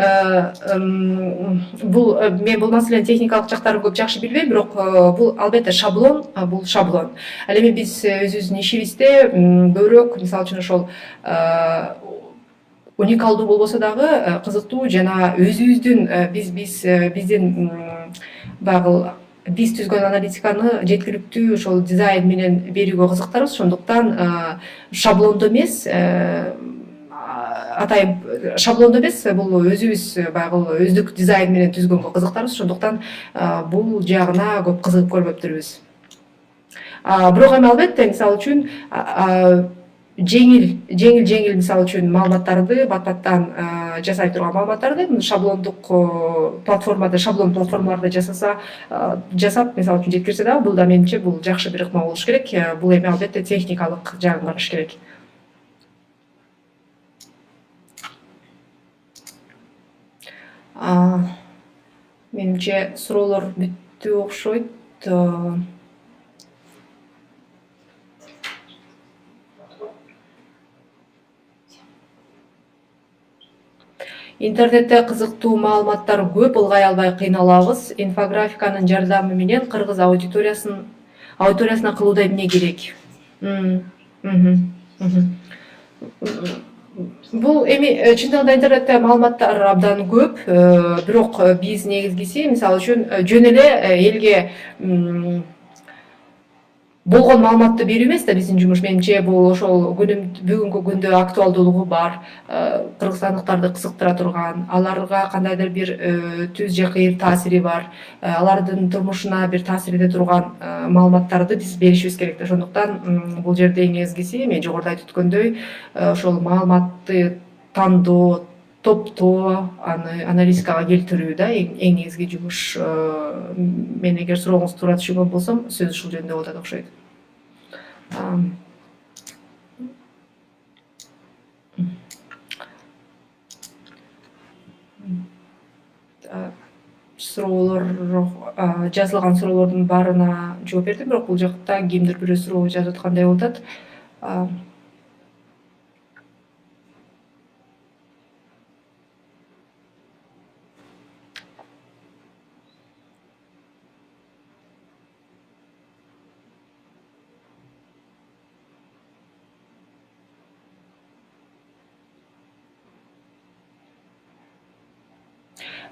мен бул маселенин техникалык жактарын көп жакшы билбейм, бирок бул албетте шаблон, бул шаблон. Ал эми биз өзүбүздүн ишибизде көбүрөөк, мисалы үчүн ошол уникалдуу болбосо дагы кызыктуу жана өзүбүздүн биздин багыл биз түзгөн аналитиканы жеткиликтүү ошол дизайн менен берүүгө кызыктарбыз. Ошондуктан шаблондо эмес, атайын шаблондо эмес, бул өзүбүз байгыл өздүк дизайн менен түзгөнгө кызыктарбыз. Ошондуктан бул жагына көп кызыгып көрбөптүрбүз. Бирок эми албетте мисалы үчүн жеңил мисалы үчүн маалыматтарды бат-баттан жасай турган маалыматтарды шаблондук платформада, шаблон платформаларда жасап мисалы үчүн жеткирсе дагы, бул да менимче бул жакшы бир ыкма болуш керек. Бул эми албетте техникалык жагын караш керек. Менимче суроолор бүттү окшойт. Интернетте кызыктуу маалыматтар көп, ылгай албай кыйналабыз. Инфографиканын жардамы менен кыргыз аудиториясына кылууда эмне керек? Бул эми чындыгында интернетте маалыматтар абдан көп, бирок биз негизгиси мисалы үчүн жөн эле элге болгон маалыматты берүү эмес да биздин жумуш. Менимче бул ошол бүгүнкү күндө актуалдуулугу бар, кыргызстандыктарды кызыктыра турган, аларга кандайдыр бир түз же кыйыр таасири бар, алардын турмушуна бир таасир эте турган маалыматтарды биз беришибиз керек. Ошондуктан бул жерде эң негизгиси мен жогоруда айтып өткөндөй ошол маалыматты тандоо, топтоо, аны аналитикага келтирүү да эң негизги жумуш. Мен эгер сурооңузду туура түшүнгөн болсом, сөз ушул жөнүндө болуп атат окшойт. Суроолор, жазылган суроолордун баарына жооп бердим, бирок бул жакта кимдир бирөө суроо жазып аткандай болуп атат.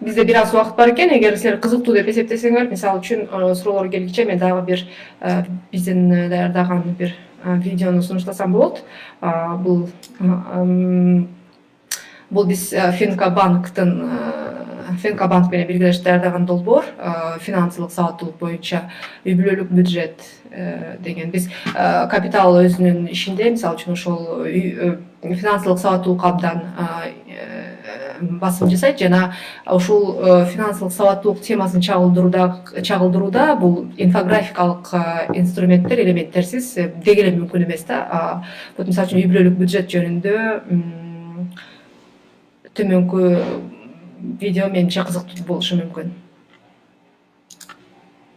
Бизде бир аз убакыт бар экен, эгер силер кызыктуу деп эсептесеңер, мисалы үчүн суроолор келгиче мен дагы бир биздин даярдаган бир видеону сунуштасам болот. Бул биз Фенка банк менен биргелешип даярдаган долбоор, финансылык сабаттуулук боюнча үй бүлөлүк бюджет деген. Биз Капитал өзүнүн ишинде, мисалы үчүн ошол финансылык сабаттуулукка абдан басым жасайт жана ушул финансылык сабаттуулук темасын чагылдырууда бул инфографикалык инструменттер, элементтерсиз деги эле мүмкүн эмес да. Вот мисалы үчүн үй бүлөлүк бюджет жөнүндө төмөнкү видео менимче кызыктуу болушу мүмкүн.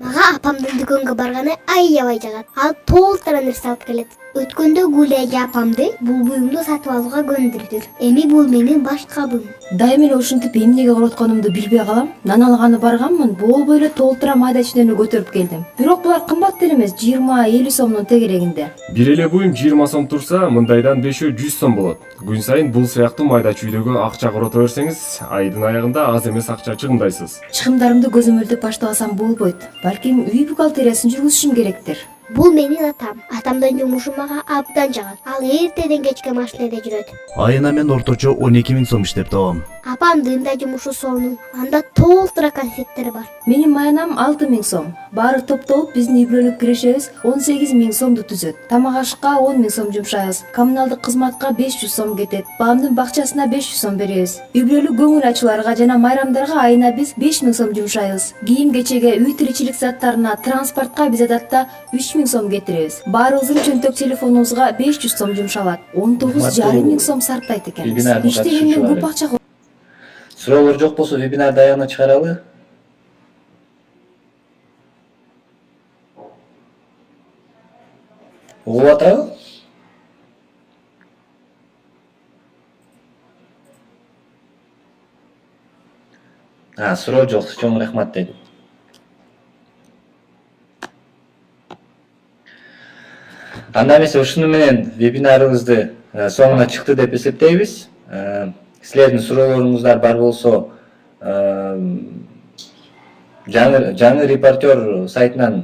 Мага апамдын дүкөнгө барганы аябай жагат. Ал толтура нерсе алып келет. Өткөндө Гүлия апамды бул буюмду сатып алууга көндүрдү. Эми бул менин баш кабым. Дайым эле ушинтип эмнеге коротконумду билбей калам. Нан алганы барганмын, болбой эле толтура майда ченени көтөрүп келдим. Бирок булар кымбат деле эмес, 20-50 сомдун тегерегинде. Бир эле буюм 20 сом турса, мындайдан 500-100 сом болот. Күн сайын бул сыяктуу майда чүйдөгө акча корото берсеңиз, айдын аягында аз эмес акча чыгымдайсыз. Чыгымдарымды көзөмөлдөп баштабасам болбойт. Балким үй бухгалтериясын жүргүзүшүм керектир. Бул менин атам. Атамдын жумушу мага абдан жагат. Ал эртеден кечке машинеде жүрөт. Айына мен орточо 12.000 сом иштеп табам. Апамдын да жумушу сонун. Анда толтура конфеттер бар. Менин маянам 6.000 сом. Баары топтолуп биздин үй бүлөлүк кирешебиз 18.000 сомду түзөт. Тамак ашка 10.000 сом жумшайбыз. Коммуналдык кызматка 500 сом кетет. Баамдын бакчасына 500 сом беребиз. Үй бүлөлүк көңүл ачууларга жана майрамдарга айына биз 5.000 сом жумшайбыз. Кийим кечеге, үй тиричилик заттарына, транспортко биз адатта 3.000 сом кетиребиз. Баарыбыздын чөнтөк телефонубузга 500 сом жумшалат. 19.500 сом сарптайт экенбиз. Иштегенден көп акча. Суроолор жок болсо вебинарды аягына чыгаралы. Угуп атабы? Суроо жок, чоң рахмат дейт. Анда эмесе ушуну менен вебинарыбызды соңуна чыкты деп эсептейбиз. Силердин суроолоруңуздар бар болсо, жаңы репортер сайтынан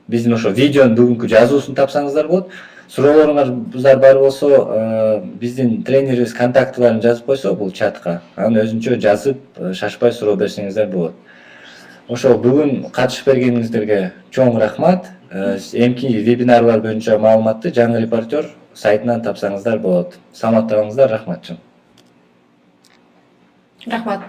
биздин ошо видеонун бүгүнкү жазуусун тапсаңыздар болот. Суроолоруңуздар бар болсо, биздин тренерибиз контактыларын жазып койсо бул чатка, аны өзүнчө жазып, шашпай суроо берсеңиздер болот. Ошо бүгүн катышып бергениңиздерге чоң рахмат. Эмки вебинарлар боюнча маалыматты жаңы репортер сайтынан тапсаңыздар болот. Саламатта болуңуздар, рахмат. Рахмат.